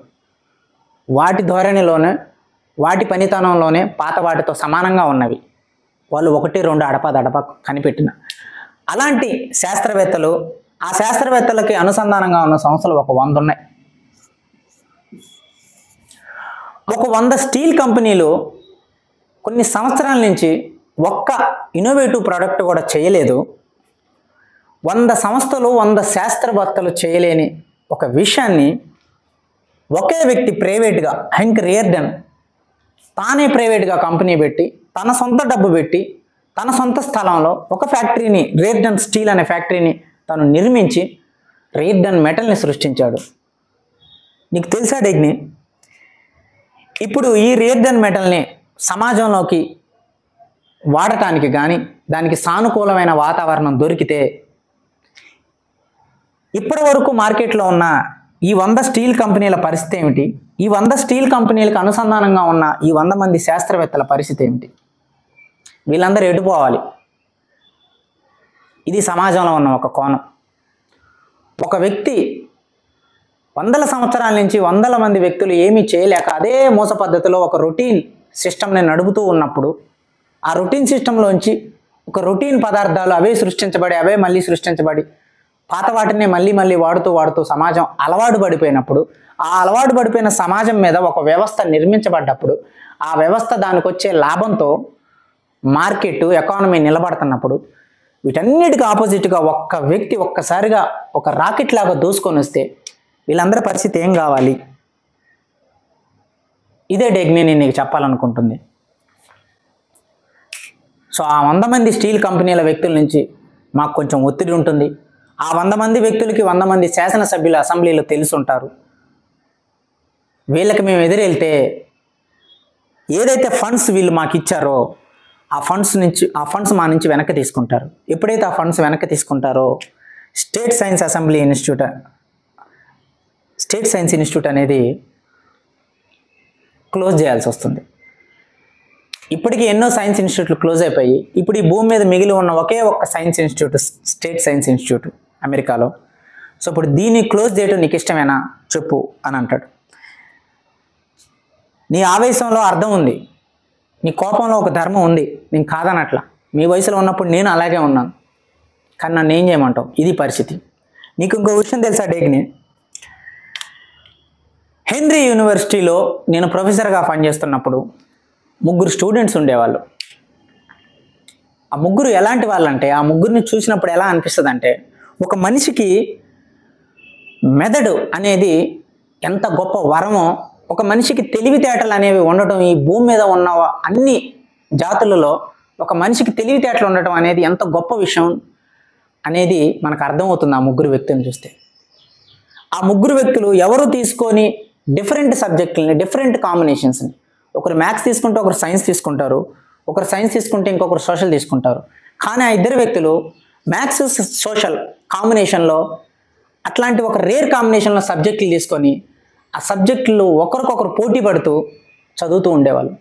వాటి ధోరణిలోనే, వాటి పనితనంలోనే పాత వాటితో సమానంగా ఉన్నవి. వాళ్ళు 1-2 అడప కనిపెట్టిన అలాంటి శాస్త్రవేత్తలు, ఆ శాస్త్రవేత్తలకి అనుసంధానంగా ఉన్న సంస్థలు ఒక 100 ఉన్నాయి. ఒక 100 స్టీల్ కంపెనీలు కొన్ని సంవత్సరాల నుంచి ఒక్క ఇన్నోవేటివ్ ప్రోడక్ట్ కూడా చేయలేదు. 100 సంస్థలు, 100 శాస్త్రవేత్తలు చేయలేని ఒక విషయాన్ని ఒకే వ్యక్తి ప్రైవేట్గా, హెంక్ రియార్డన్ తానే ప్రైవేట్గా కంపెనీ పెట్టి, తన సొంత డబ్బు పెట్టి, తన సొంత స్థలంలో ఒక ఫ్యాక్టరీని, రియార్డన్ స్టీల్ అనే ఫ్యాక్టరీని తను నిర్మించి రియార్డన్ మెటల్ని సృష్టించాడు. నీకు తెలుసా డెగ్ని? ఇప్పుడు ఈ రియార్డన్ మెటల్ని సమాజంలోకి వాడటానికి కానీ, దానికి సానుకూలమైన వాతావరణం దొరికితే ఇప్పటి వరకు మార్కెట్లో ఉన్న ఈ 100 స్టీల్ కంపెనీల పరిస్థితి ఏమిటి? ఈ 100 స్టీల్ కంపెనీలకు అనుసంధానంగా ఉన్న ఈ 100 మంది శాస్త్రవేత్తల పరిస్థితి ఏమిటి? వీళ్ళందరూ ఎటుపోవాలి? ఇది సమాజంలో ఉన్న ఒక కోణం. ఒక వ్యక్తి 100ల సంవత్సరాల నుంచి 100ల మంది వ్యక్తులు ఏమీ చేయలేక అదే మోస పద్ధతిలో ఒక రొటీన్ సిస్టమ్ని నడుపుతూ ఉన్నప్పుడు, ఆ రొటీన్ సిస్టంలోంచి ఒక రొటీన్ పదార్థాలు అవే సృష్టించబడి, అవే మళ్ళీ సృష్టించబడి, పాత వాటిని మళ్ళీ మళ్ళీ వాడుతూ సమాజం అలవాటు పడిపోయినప్పుడు, ఆ అలవాటు పడిపోయిన సమాజం మీద ఒక వ్యవస్థ నిర్మించబడ్డప్పుడు, ఆ వ్యవస్థ దానికి వచ్చే లాభంతో మార్కెట్, ఎకానమీ నిలబడుతున్నప్పుడు, వీటన్నిటికీ ఆపోజిట్గా ఒక్క వ్యక్తి ఒక్కసారిగా ఒక రాకెట్ లాగా దూసుకొని వస్తే వీళ్ళందరి పరిస్థితి ఏం కావాలి? ఇదే డెగ్ని నేను నీకు చెప్పాలనుకుంటుంది. సో ఆ 100 మంది స్టీల్ కంపెనీల వ్యక్తుల నుంచి మాకు కొంచెం ఒత్తిడి ఉంటుంది. ఆ 100 మంది వ్యక్తులకి 100 మంది శాసనసభ్యుల అసెంబ్లీలో తెలుసుంటారు. వీళ్ళకి మేము ఎదురెళ్తే ఏదైతే ఫండ్స్ వీళ్ళు మాకు ఇచ్చారో ఆ ఫండ్స్ మా నుంచి వెనక్కి తీసుకుంటారు. ఎప్పుడైతే ఆ ఫండ్స్ వెనక్కి తీసుకుంటారో స్టేట్ సైన్స్ ఇన్స్టిట్యూట్ అనేది క్లోజ్ చేయాల్సి వస్తుంది. ఇప్పటికీ ఎన్నో సైన్స్ ఇన్స్టిట్యూట్లు క్లోజ్ అయిపోయి ఇప్పుడు ఈ భూమి మీద మిగిలి ఉన్న ఒకే ఒక్క science institute state science institute అమెరికాలో. సో ఇప్పుడు దీన్ని క్లోజ్ చేయడం నీకు ఇష్టమేనా చెప్పు అని అంటాడు. నీ ఆవేశంలో అర్థం ఉంది, నీ కోపంలో ఒక ధర్మం ఉంది, నేను కాదనట్లా. మీ వయసులో ఉన్నప్పుడు నేను అలాగే ఉన్నాను, కానీ నన్ను ఏం చేయమంటావు? ఇది పరిస్థితి. నీకు ఇంకో విషయం తెలుసా డేగ్ని? హెన్రీ యూనివర్సిటీలో నేను ప్రొఫెసర్గా పనిచేస్తున్నప్పుడు 3 స్టూడెంట్స్ ఉండేవాళ్ళు. ఆ 3 ఎలాంటి వాళ్ళంటే, ఆ 3ని చూసినప్పుడు ఎలా అనిపిస్తుంది అంటే, ఒక మనిషికి మెదడు అనేది ఎంత గొప్ప వరమో, ఒక మనిషికి తెలివితేటలు అనేవి ఉండటం, ఈ భూమి మీద ఉన్న అన్ని జాతులలో ఒక మనిషికి తెలివితేటలు ఉండటం అనేది ఎంత గొప్ప విషయం అనేది మనకు అర్థమవుతుంది ఆ 3 వ్యక్తులను చూస్తే. ఆ 3 వ్యక్తులు ఎవరు తీసుకొని డిఫరెంట్ సబ్జెక్టులని, డిఫరెంట్ కాంబినేషన్స్ని, ఒకరు మ్యాథ్స్ తీసుకుంటే ఒకరు సైన్స్ తీసుకుంటారు, ఒకరు సైన్స్ తీసుకుంటే ఇంకొకరు సోషల్ తీసుకుంటారు. కానీ ఆ 2 వ్యక్తులు మ్యాథ్స్ సోషల్ కాంబినేషన్లో అట్లాంటి ఒక రేర్ కాంబినేషన్లో సబ్జెక్టులు తీసుకొని ఆ సబ్జెక్టులు ఒకరికొకరు పోటీ పడుతూ చదువుతూ ఉండేవాళ్ళు.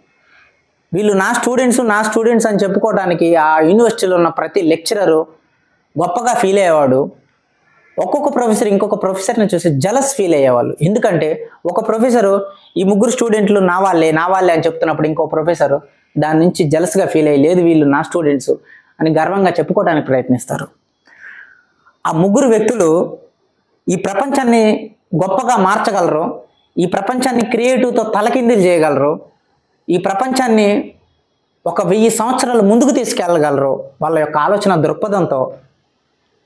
వీళ్ళు నా స్టూడెంట్స్ అని చెప్పుకోవడానికి ఆ యూనివర్సిటీలో ఉన్న ప్రతి లెక్చరరు గొప్పగా ఫీల్ అయ్యేవాడు. ఒక్కొక్క ప్రొఫెసర్ ఇంకొక ప్రొఫెసర్ని చూసి జలస్ ఫీల్ అయ్యేవాళ్ళు. ఎందుకంటే ఒక ప్రొఫెసరు ఈ 3 స్టూడెంట్లు నా వాళ్ళే అని చెప్తున్నప్పుడు ఇంకో ప్రొఫెసరు దాని నుంచి జలస్గా ఫీల్ అయ్యి, లేదు వీళ్ళు నా స్టూడెంట్స్ అని గర్వంగా చెప్పుకోవడానికి ప్రయత్నిస్తారు. ఆ 3 వ్యక్తులు ఈ ప్రపంచాన్ని గొప్పగా మార్చగలరు, ఈ ప్రపంచాన్ని క్రియేటివ్తో తలకిందులు చేయగలరు, ఈ ప్రపంచాన్ని ఒక 1000 సంవత్సరాలు ముందుకు తీసుకెళ్ళగలరు వాళ్ళ యొక్క ఆలోచన దృక్పథంతో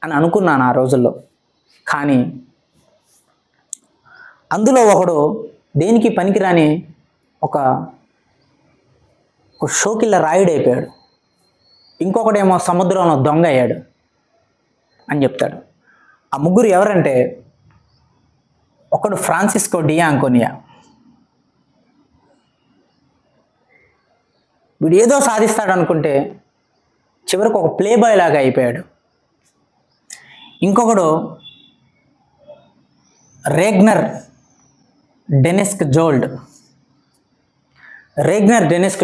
అని అనుకున్నాను ఆ రోజుల్లో. కానీ అందులో ఒకడు దేనికి పనికిరాని ఒక షోకిల్ల రాయుడైపోయాడు, ఇంకొకడేమో సముద్రంలో దొంగ అయ్యాడు అని చెప్తాడు. ఆ ముగ్గురు ఎవరంటే, ఒకడు ఫ్రాన్సిస్కో డియాంకోనియా. వీడు ఏదో సాధిస్తాడు అనుకుంటే చివరికి ఒక ప్లే బాయ్ లాగా అయిపోయాడు. ఇంకొకడు రేగ్నర్ డెనిస్క్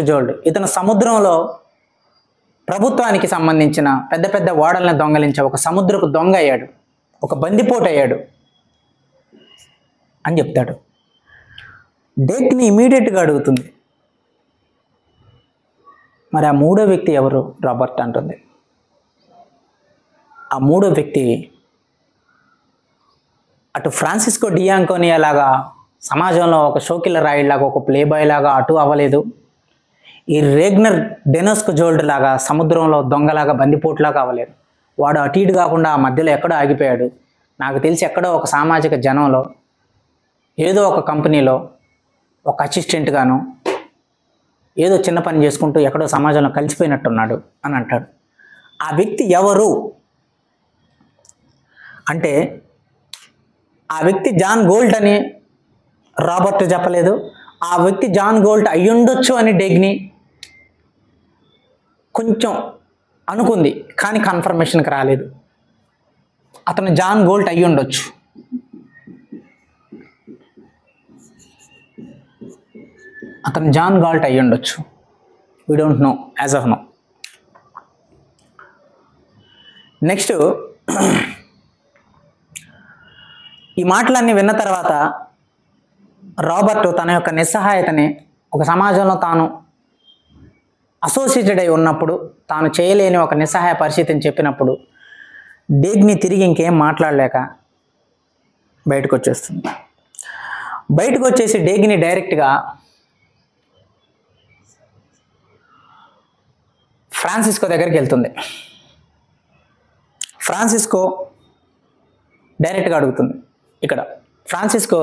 జోల్డ్. ఇతను సముద్రంలో ప్రభుత్వానికి సంబంధించిన పెద్ద పెద్ద ఓడల్ని దొంగలించే ఒక సముద్రపు దొంగ అయ్యాడు, ఒక బందిపోటు అయ్యాడు అని చెప్తాడు. డేక్ని ఇమీడియట్గా అడుగుతుంది, మరి ఆ మూడో వ్యక్తి ఎవరు? రాబర్ట్ అంటుంది. ఆ మూడో వ్యక్తి అటు ఫ్రాన్సిస్కో డియాంకోనియా లాగా సమాజంలో ఒక షోకిల్ల రాయిలాగా, ఒక ప్లే బాయ్ లాగా అటు అవ్వలేదు, ఈ రేగ్నర్ డెనిస్క్ జోల్డ్ లాగా సముద్రంలో దొంగలాగా బందిపోటులాగా అవ్వలేదు. వాడు అటు ఇటు కాకుండా ఆ మధ్యలో ఎక్కడో ఆగిపోయాడు. నాకు తెలిసి ఎక్కడో ఒక సామాజిక జనంలో, ఏదో ఒక కంపెనీలో ఒక అసిస్టెంట్గాను ఏదో చిన్న పని చేసుకుంటూ ఎక్కడో సమాజంలో కలిసిపోయినట్టున్నాడు అని అంటాడు. ఆ వ్యక్తి ఎవరు అంటే, ఆ వ్యక్తి జాన్ గోల్ట్ అని రాబర్ట్ చెప్పలేదు. ఆ వ్యక్తి జాన్ గోల్ట్ అయ్యుండొచ్చు అని డెగ్ని కొంచెం అనుకుంది, కానీ కన్ఫర్మేషన్కి రాలేదు. అతను జాన్ గోల్ట్ అయ్యుండొచ్చు. We don't know as of now. Next, ఈ మాటలన్నీ విన్న తర్వాత రాబర్ట్ తన యొక్క నిస్సహాయతని, ఒక సమాజంలో తాను అసోసియేటెడ్ అయి ఉన్నప్పుడు తాను చేయలేని ఒక నిస్సహాయ పరిస్థితిని చెప్పినప్పుడు డేగ్ని తిరిగి ఇంకేం మాట్లాడలేక బయటకు వచ్చేస్తుంది. బయటకు వచ్చేసి డేగ్ని డైరెక్ట్గా ఫ్రాన్సిస్కో దగ్గరికి వెళ్తుంది. ఫ్రాన్సిస్కో డైరెక్ట్గా అడుగుతుంది. ఇక్కడ ఫ్రాన్సిస్కో,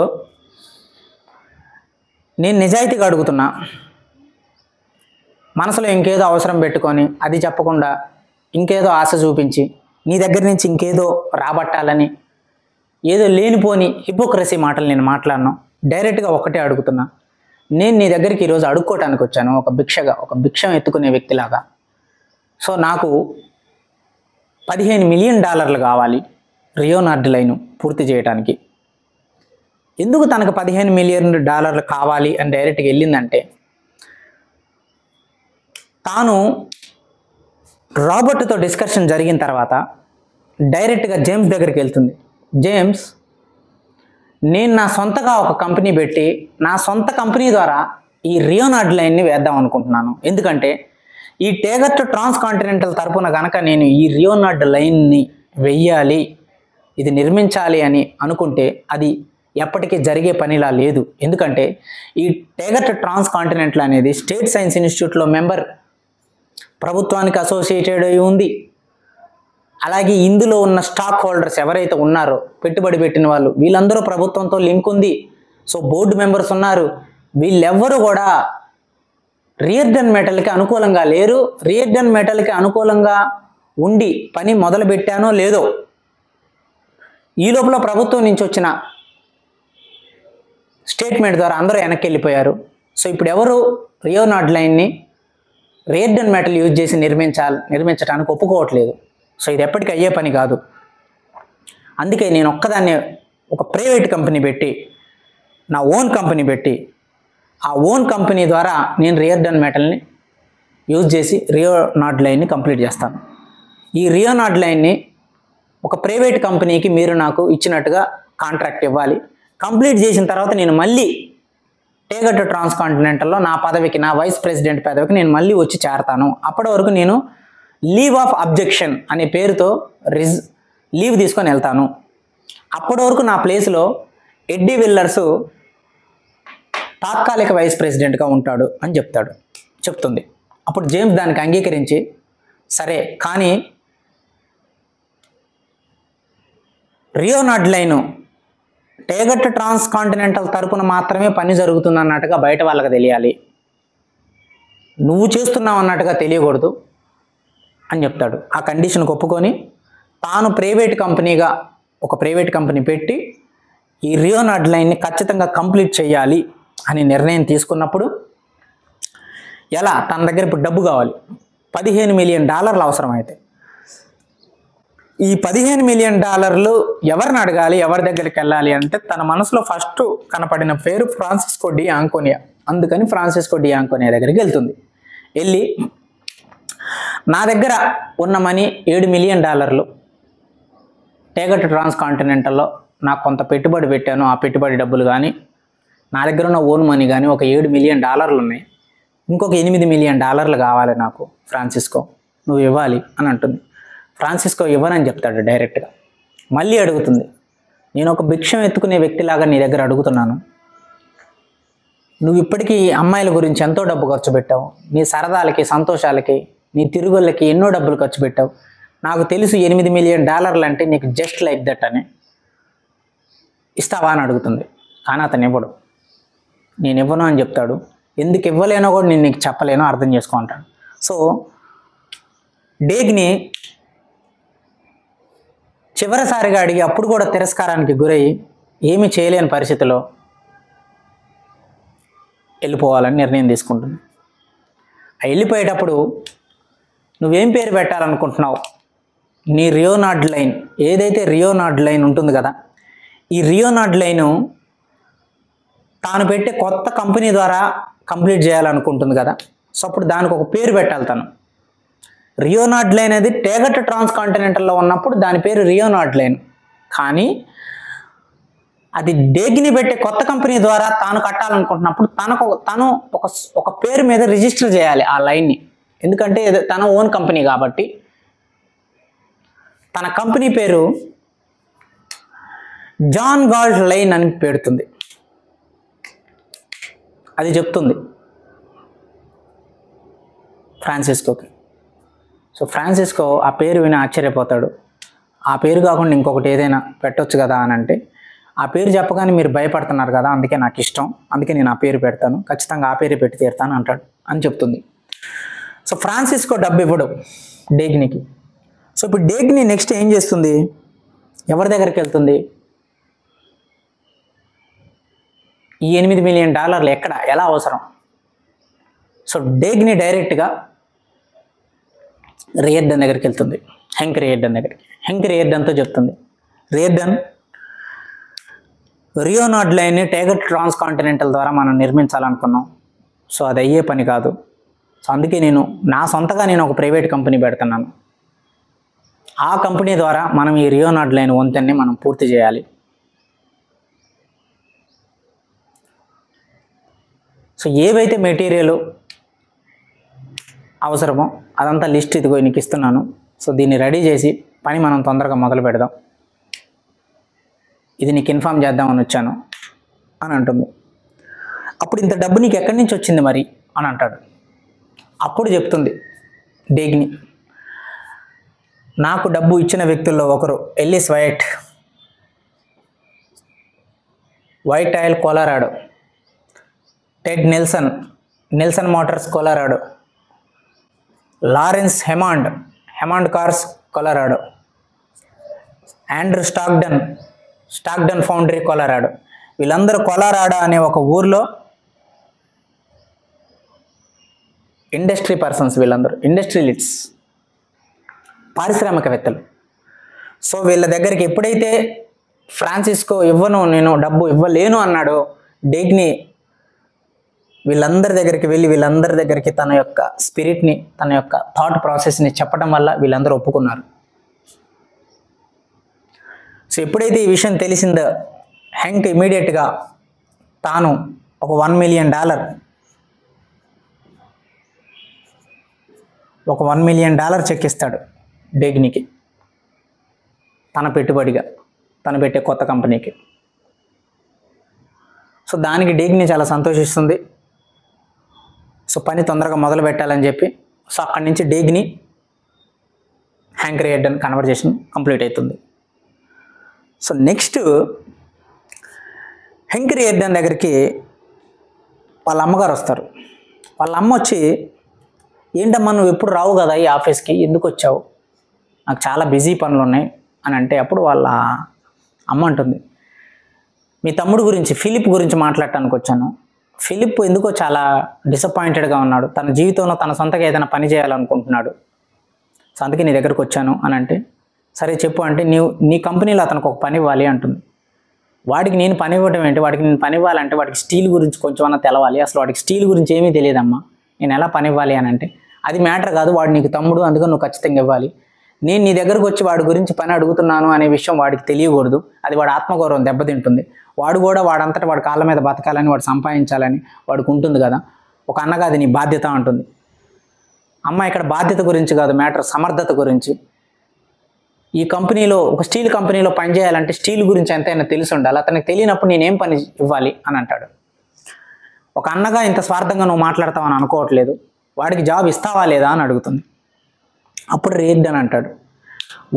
నేను నిజాయితీగా అడుగుతున్నా, మనసులో ఇంకేదో అవసరం పెట్టుకొని అది చెప్పకుండా ఇంకేదో ఆశ చూపించి నీ దగ్గర నుంచి ఇంకేదో రాబట్టాలని ఏదో లేనిపోని హిపోక్రసీ మాటలు నేను మాట్లాడను. డైరెక్ట్గా ఒకటే అడుగుతున్నా, నేను నీ దగ్గరికి ఈరోజు అడుక్కోవటానికి వచ్చాను, ఒక భిక్షం ఎత్తుకునే వ్యక్తిలాగా. సో నాకు $15 మిలియన్ కావాలి రియోనార్డ్ లైన్ పూర్తి చేయడానికి. ఎందుకు తనకు $15 మిలియన్ కావాలి అని డైరెక్ట్గా వెళ్ళిందంటే, తాను రాబర్ట్తో డిస్కషన్ జరిగిన తర్వాత డైరెక్ట్గా జేమ్స్ దగ్గరికి వెళ్తుంది. జేమ్స్, నేను నా సొంతగా ఒక కంపెనీ పెట్టి నా సొంత కంపెనీ ద్వారా ఈ రియోనార్డ్ లైన్ని వేద్దాం అనుకుంటున్నాను. ఎందుకంటే ఈ టేగర్ట్ ట్రాన్స్ కాంటినెంటల్ తరపున కనుక నేను ఈ రియోనార్డ్ లైన్ని వెయ్యాలి, ఇది నిర్మించాలి అని అనుకుంటే అది ఎప్పటికీ జరిగే పనిలా లేదు. ఎందుకంటే ఈ టేగర్ట్ ట్రాన్స్ కాంటినెంటల్ అనేది స్టేట్ సైన్స్ ఇన్స్టిట్యూట్లో మెంబర్, ప్రభుత్వానికి అసోసియేటెడ్ అయి ఉంది. అలాగే ఇందులో ఉన్న స్టాక్ హోల్డర్స్ ఎవరైతే ఉన్నారో, పెట్టుబడి పెట్టిన వాళ్ళు, వీళ్ళందరూ ప్రభుత్వంతో లింక్ ఉంది. సో బోర్డు మెంబర్స్ ఉన్నారు. వీళ్ళెవ్వరూ కూడా రియార్డన్ మెటల్కి అనుకూలంగా లేరు. రియార్డన్ మెటల్కి అనుకూలంగా ఉండి పని మొదలు పెట్టానో లేదో, ఈ లోపల ప్రభుత్వం నుంచి వచ్చిన స్టేట్మెంట్ ద్వారా అందరూ వెనక్కి వెళ్ళిపోయారు. సో ఇప్పుడు ఎవరు రియోనార్డ్ లైన్ని రియార్డన్ మెటల్ యూజ్ చేసి నిర్మించడానికి ఒప్పుకోవట్లేదు. సో ఇది ఎప్పటికీ అయ్యే పని కాదు. అందుకే నేను ఒక్కదాన్ని ఒక ప్రైవేట్ కంపెనీ పెట్టి, నా ఓన్ కంపెనీ పెట్టి, ఆ ఓన్ కంపెనీ ద్వారా నేను రియార్డన్ మెటల్ని యూజ్ చేసి రియోనార్డ్ లైన్ని కంప్లీట్ చేస్తాను. ఈ రియోనార్డ్ లైన్ని ఒక ప్రైవేట్ కంపెనీకి మీరు నాకు ఇచ్చినట్టుగా కాంట్రాక్ట్ ఇవ్వాలి. కంప్లీట్ చేసిన తర్వాత నేను మళ్ళీ టేగర్ట్ ట్రాన్స్ కాంటినెంటల్లో నా పదవికి, నా వైస్ ప్రెసిడెంట్ పదవికి నేను మళ్ళీ వచ్చి చేరతాను. అప్పటి వరకు నేను లీవ్ ఆఫ్ అబ్జెక్షన్ అనే పేరుతో లీవ్ తీసుకొని వెళ్తాను. అప్పటి వరకు నా ప్లేస్లో ఎడ్డీ విల్లర్స్ తాత్కాలిక వైస్ ప్రెసిడెంట్గా ఉంటాడు అని చెప్తుంది. అప్పుడు జేమ్స్ దానికి అంగీకరించి, సరే కానీ రియో నడ్లైన్ టేగట్ ట్రాన్స్ కాంటినెంటల్ తరపున మాత్రమే పని జరుగుతుంది అన్నట్టుగా బయట వాళ్ళకి తెలియాలి, నువ్వు చేస్తున్నావు అన్నట్టుగా తెలియకూడదు అని చెప్తాడు. ఆ కండిషన్కి ఒప్పుకొని తాను ఒక ప్రైవేట్ కంపెనీ పెట్టి ఈ రియో నడ్లైన్ని ఖచ్చితంగా కంప్లీట్ చేయాలి అని నిర్ణయం తీసుకున్నప్పుడు, ఎలా తన దగ్గర ఇప్పుడు డబ్బు కావాలి, $15 మిలియన్ అవసరమైతే ఈ $15 మిలియన్ ఎవరిని అడగాలి, ఎవరి దగ్గరికి వెళ్ళాలి అంటే తన మనసులో ఫస్ట్ కనపడిన పేరు ఫ్రాన్సిస్కో డి ఆంకోనియా. అందుకని ఫ్రాన్సిస్కో డి ఆంకోనియా దగ్గరికి వెళ్ళి నా దగ్గర ఉన్న మనీ $7 మిలియన్, టేగట్ ట్రాన్స్ కాంటినెంటల్లో నాకు కొంత పెట్టుబడి పెట్టాను, ఆ పెట్టుబడి డబ్బులు కానీ నా దగ్గర ఉన్న ఓన్ మనీ కానీ ఒక $7 మిలియన్ ఉన్నాయి, ఇంకొక $8 మిలియన్ కావాలి నాకు ఫ్రాన్సిస్కో, నువ్వు ఇవ్వాలి అని అంటుంది. ఫ్రాన్సిస్కో ఇవ్వనని చెప్తాడు డైరెక్ట్గా. మళ్ళీ అడుగుతుంది, నేను ఒక భిక్షం ఎత్తుకునే వ్యక్తిలాగా నీ దగ్గర అడుగుతున్నాను, నువ్వు ఇప్పటికీ అమ్మాయిల గురించి ఎంతో డబ్బు ఖర్చు పెట్టావు, నీ సరదాలకి సంతోషాలకి నీ తిరుగుళ్ళకి ఎన్నో డబ్బులు ఖర్చు పెట్టావు, నాకు తెలుసు $8 మిలియన్ అంటే నీకు జస్ట్ లైక్ దట్ అని, ఇస్తావా అని అడుగుతుంది. కానీ అతను ఇవ్వడు. నేను ఇవ్వను అని చెప్తాడు. ఎందుకు ఇవ్వలేనో కూడా నేను నీకు చెప్పలేనో అర్థం చేసుకో అంటాడు. సో డేగ్ని చివరిసారిగా అడిగి అప్పుడు కూడా తిరస్కారానికి గురై ఏమీ చేయలేని పరిస్థితిలో వెళ్ళిపోవాలని నిర్ణయం తీసుకుంటుంది. వెళ్ళిపోయేటప్పుడు నువ్వేం పేరు పెట్టాలనుకుంటున్నావు, నీ రియో నడ్లైన్ ఏదైతే రియో నడ్లైన్ ఉంటుంది కదా, ఈ రియో నడ్లైన్ తాను పెట్టే కొత్త కంపెనీ ద్వారా కంప్లీట్ చేయాలనుకుంటుంది కదా, సో అప్పుడు దానికి ఒక పేరు పెట్టాలి తను. రియో నడ్లైన్ అనేది టేగట్ ట్రాన్స్ కాంటినెంటల్లో ఉన్నప్పుడు దాని పేరు రియో నడ్లైన్, కానీ అది డేగ్ని పెట్టే కొత్త కంపెనీ ద్వారా తాను కట్టాలనుకుంటున్నప్పుడు తను ఒక పేరు మీద రిజిస్టర్ చేయాలి ఆ లైన్ని. ఎందుకంటే తన ఓన్ కంపెనీ కాబట్టి తన కంపెనీ పేరు జాన్ గాల్ట్ లైన్ అని పెడుతుంది. అది చెప్తుంది ఫ్రాన్సిస్కోకి. సో ఫ్రాన్సిస్కో ఆ పేరు విని ఆశ్చర్యపోతాడు. ఆ పేరు కాకుండా ఇంకొకటి ఏదైనా పెట్టొచ్చు కదా అని అంటే, ఆ పేరు చెప్పగానే మీరు భయపడుతున్నారు కదా, అందుకే నాకు ఇష్టం, అందుకే నేను ఆ పేరు పెడతాను, ఖచ్చితంగా ఆ పేరు పెట్టి తీరుతాను అంటాడు అని చెప్తుంది. సో ఫ్రాన్సిస్కో డబ్బు ఇవ్వడు డేగ్నికి. సో ఇప్పుడు డేగ్ని నెక్స్ట్ ఏం చేస్తుంది, ఎవరి దగ్గరికి వెళ్తుంది, ఈ $8 మిలియన్ ఎక్కడ ఎలా అవసరం. సో డేగ్ని డైరెక్ట్గా రియార్డన్ దగ్గరికి వెళ్తుంది, హెంక్ రియార్డన్ దగ్గరికి. హెంక్ రియార్డన్తో చెప్తుంది, రియార్డన్ రియో నడ్లైన్ని టేగట్ ట్రాన్స్ కాంటినెంటల్ ద్వారా మనం నిర్మించాలనుకున్నాం, సో అది అయ్యే పని కాదు. సో అందుకే నా సొంతగా ఒక ప్రైవేట్ కంపెనీ పెడుతున్నాను, ఆ కంపెనీ ద్వారా మనం ఈ రియో నడ్లైన్ వంతెన్ని మనం పూర్తి చేయాలి. సో ఏవైతే మెటీరియల్ అవసరమో అదంతా లిస్ట్ ఇదిగో నీకు ఇస్తున్నాను, సో దీన్ని రెడీ చేసి పని మనం తొందరగా మొదలు పెడదాం, ఇది నీకు ఇన్ఫామ్ చేద్దామని వచ్చాను అని అంటుంది. అప్పుడు ఇంత డబ్బు నీకు ఎక్కడి నుంచి వచ్చింది మరి అని అంటాడు. అప్పుడు చెప్తుంది డేగ్ని, నాకు డబ్బు ఇచ్చిన వ్యక్తుల్లో ఒకరు Ellis Wyatt oil Colorado, Ted Nelson Motors Colorado, Lawrence Hammond Cars Colorado, Andrew Stockton Foundry Colorado. వీళ్ళందరూ కొలరాడో అనే ఒక ఊర్లో ఇండస్ట్రీ పర్సన్స్, వీళ్ళందరూ ఇండస్ట్రియలిస్ట్స్, పారిశ్రామికవేత్తలు. సో వీళ్ళ దగ్గరికి ఎప్పుడైతే ఫ్రాన్సిస్కో నేను డబ్బు ఇవ్వలేను అన్నాడో, డేగ్ని వీళ్ళందరి దగ్గరికి వెళ్ళి వీళ్ళందరి దగ్గరికి తన యొక్క స్పిరిట్ని, తన యొక్క థాట్ ప్రాసెస్ని చెప్పడం వల్ల వీళ్ళందరూ ఒప్పుకున్నారు. సో ఎప్పుడైతే ఈ విషయం తెలిసిందో హెంక్ ఇమీడియట్గా తాను ఒక $1 మిలియన్ చెక్ ఇస్తాడు డేగ్నికి, తన పెట్టుబడిగా తను పెట్టే కొత్త కంపెనీకి. సో సో దానికి డేగ్ని చాలా సంతోషిస్తుంది. సో పని తొందరగా మొదలు పెట్టాలని చెప్పి సో అక్కడి నుంచి డేగ్ని హ్యాంక్ రియార్డన్ కన్వర్జేషన్ కంప్లీట్ అవుతుంది. సో నెక్స్ట్ హ్యాంక్ రియార్డన్ దగ్గరికి వాళ్ళ అమ్మగారు వస్తారు. వాళ్ళ అమ్మ వచ్చి, ఏంటమ్మా నువ్వు ఎప్పుడు రావు కదా ఈ ఆఫీస్కి, ఎందుకు వచ్చావు, నాకు చాలా బిజీ పనులు ఉన్నాయి అని అంటే, అప్పుడు వాళ్ళ అమ్మ అంటుంది, మీ తమ్ముడు గురించి ఫిలిప్ గురించి మాట్లాడటానికి వచ్చాను. ఫిలిప్ ఎందుకో చాలా డిసప్పాయింటెడ్గా ఉన్నాడు, తన జీవితంలో తన సొంతగా ఏదైనా పని చేయాలనుకుంటున్నాడు, సో అందుకే నీ దగ్గరకు వచ్చాను అని అంటే, సరే చెప్పు అంటే, నీ కంపెనీలో అతనికి ఒక పని ఇవ్వాలి అంటుంది. వాడికి నేను పని ఇవ్వడం ఏంటి, వాడికి నేను పని ఇవ్వాలంటే వాడికి స్టీల్ గురించి కొంచెం అన్నా తెలవాలి, అసలు వాడికి స్టీల్ గురించి ఏమీ తెలియదమ్మా, నేను ఎలా పని ఇవ్వాలి అని అంటే, అది మ్యాటర్ కాదు, వాడు నీకు తమ్ముడు, అందుకని నువ్వు ఖచ్చితంగా ఇవ్వాలి. నేను నీ దగ్గరకు వచ్చి వాడి గురించి పని అడుగుతున్నాను అనే విషయం వాడికి తెలియకూడదు, అది వాడి ఆత్మగౌరవం దెబ్బతింటుంది. వాడు కూడా వాడంతటా వాడి కాళ్ళ మీద బతకాలని, వాడు సంపాదించాలని వాడికి ఉంటుంది కదా, ఒక అన్నగా అది నీ బాధ్యత అంటుంది. అమ్మ ఇక్కడ బాధ్యత గురించి కాదు మ్యాటర్, సమర్థత గురించి. ఈ కంపెనీలో ఒక స్టీల్ కంపెనీలో పనిచేయాలంటే స్టీల్ గురించి ఎంతైనా తెలిసి ఉండాలి, అతనికి తెలియనప్పుడు నేనేం పని ఇవ్వాలి అని అంటాడు. ఒక అన్నగా ఇంత స్వార్థంగా నువ్వు మాట్లాడతావని అనుకోవట్లేదు, వాడికి జాబ్ ఇస్తావా లేదా అని అడుగుతుంది. అప్పుడు రియార్డన్ అంటాడు,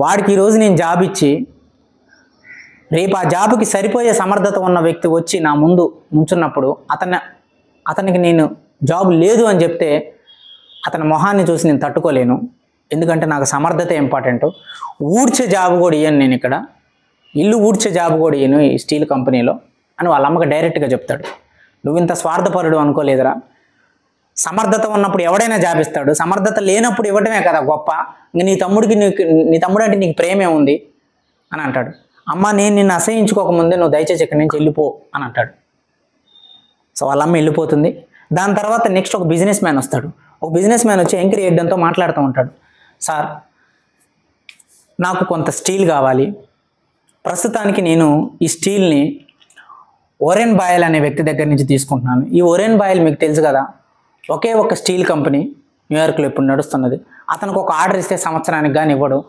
వాడికి ఈరోజు నేను జాబ్ ఇచ్చి రేపు ఆ జాబ్కి సరిపోయే సమర్థత ఉన్న వ్యక్తి వచ్చి నా ముందు నుంచున్నప్పుడు అతనికి నేను జాబ్ లేదు అని చెప్తే అతని మొహాన్ని చూసి నేను తట్టుకోలేను, ఎందుకంటే నాకు సమర్థత ఇంపార్టెంట్. ఊడ్చే జాబ్ కూడా ఇయ్యను నేను, ఇక్కడ ఇల్లు ఊడ్చే జాబ్ కూడా ఇయ్యను ఈ స్టీల్ కంపెనీలో అని వాళ్ళ అమ్మకి డైరెక్ట్గా చెప్తాడు. నువ్వు ఇంత స్వార్థపరుడు అనుకోలేదురా, సమర్థత ఉన్నప్పుడు ఎవడైనా జాబ్ ఇస్తాడు, సమర్థత లేనప్పుడు ఇవ్వడమే కదా గొప్ప, ఇంక నీ తమ్ముడు అంటే నీకు ప్రేమే ఉంది అని అంటాడు. అమ్మ నేను నిన్ను అసహించుకోకముందే నువ్వు దయచేసి ఇక్కడి నుంచి వెళ్ళిపో అని అంటాడు. సో వాళ్ళ అమ్మ వెళ్ళిపోతుంది. దాని తర్వాత నెక్స్ట్ ఒక బిజినెస్ మ్యాన్ వస్తాడు. ఒక బిజినెస్ మ్యాన్ వచ్చి హ్యాంక్ రియార్డన్తో మాట్లాడుతూ ఉంటాడు, సార్ నాకు కొంత స్టీల్ కావాలి, ప్రస్తుతానికి నేను ఈ స్టీల్ని ఓరెన్ బాయల్ అనే వ్యక్తి దగ్గర నుంచి తీసుకుంటున్నాను. ఈ ఓరెన్ బాయల్ మీకు తెలుసు కదా, ఒకే ఒక స్టీల్ కంపెనీ న్యూయార్క్లో ఇప్పుడు నడుస్తున్నది. అతనికి ఒక ఆర్డర్ ఇస్తే సంవత్సరానికి కానీ ఇవ్వడు,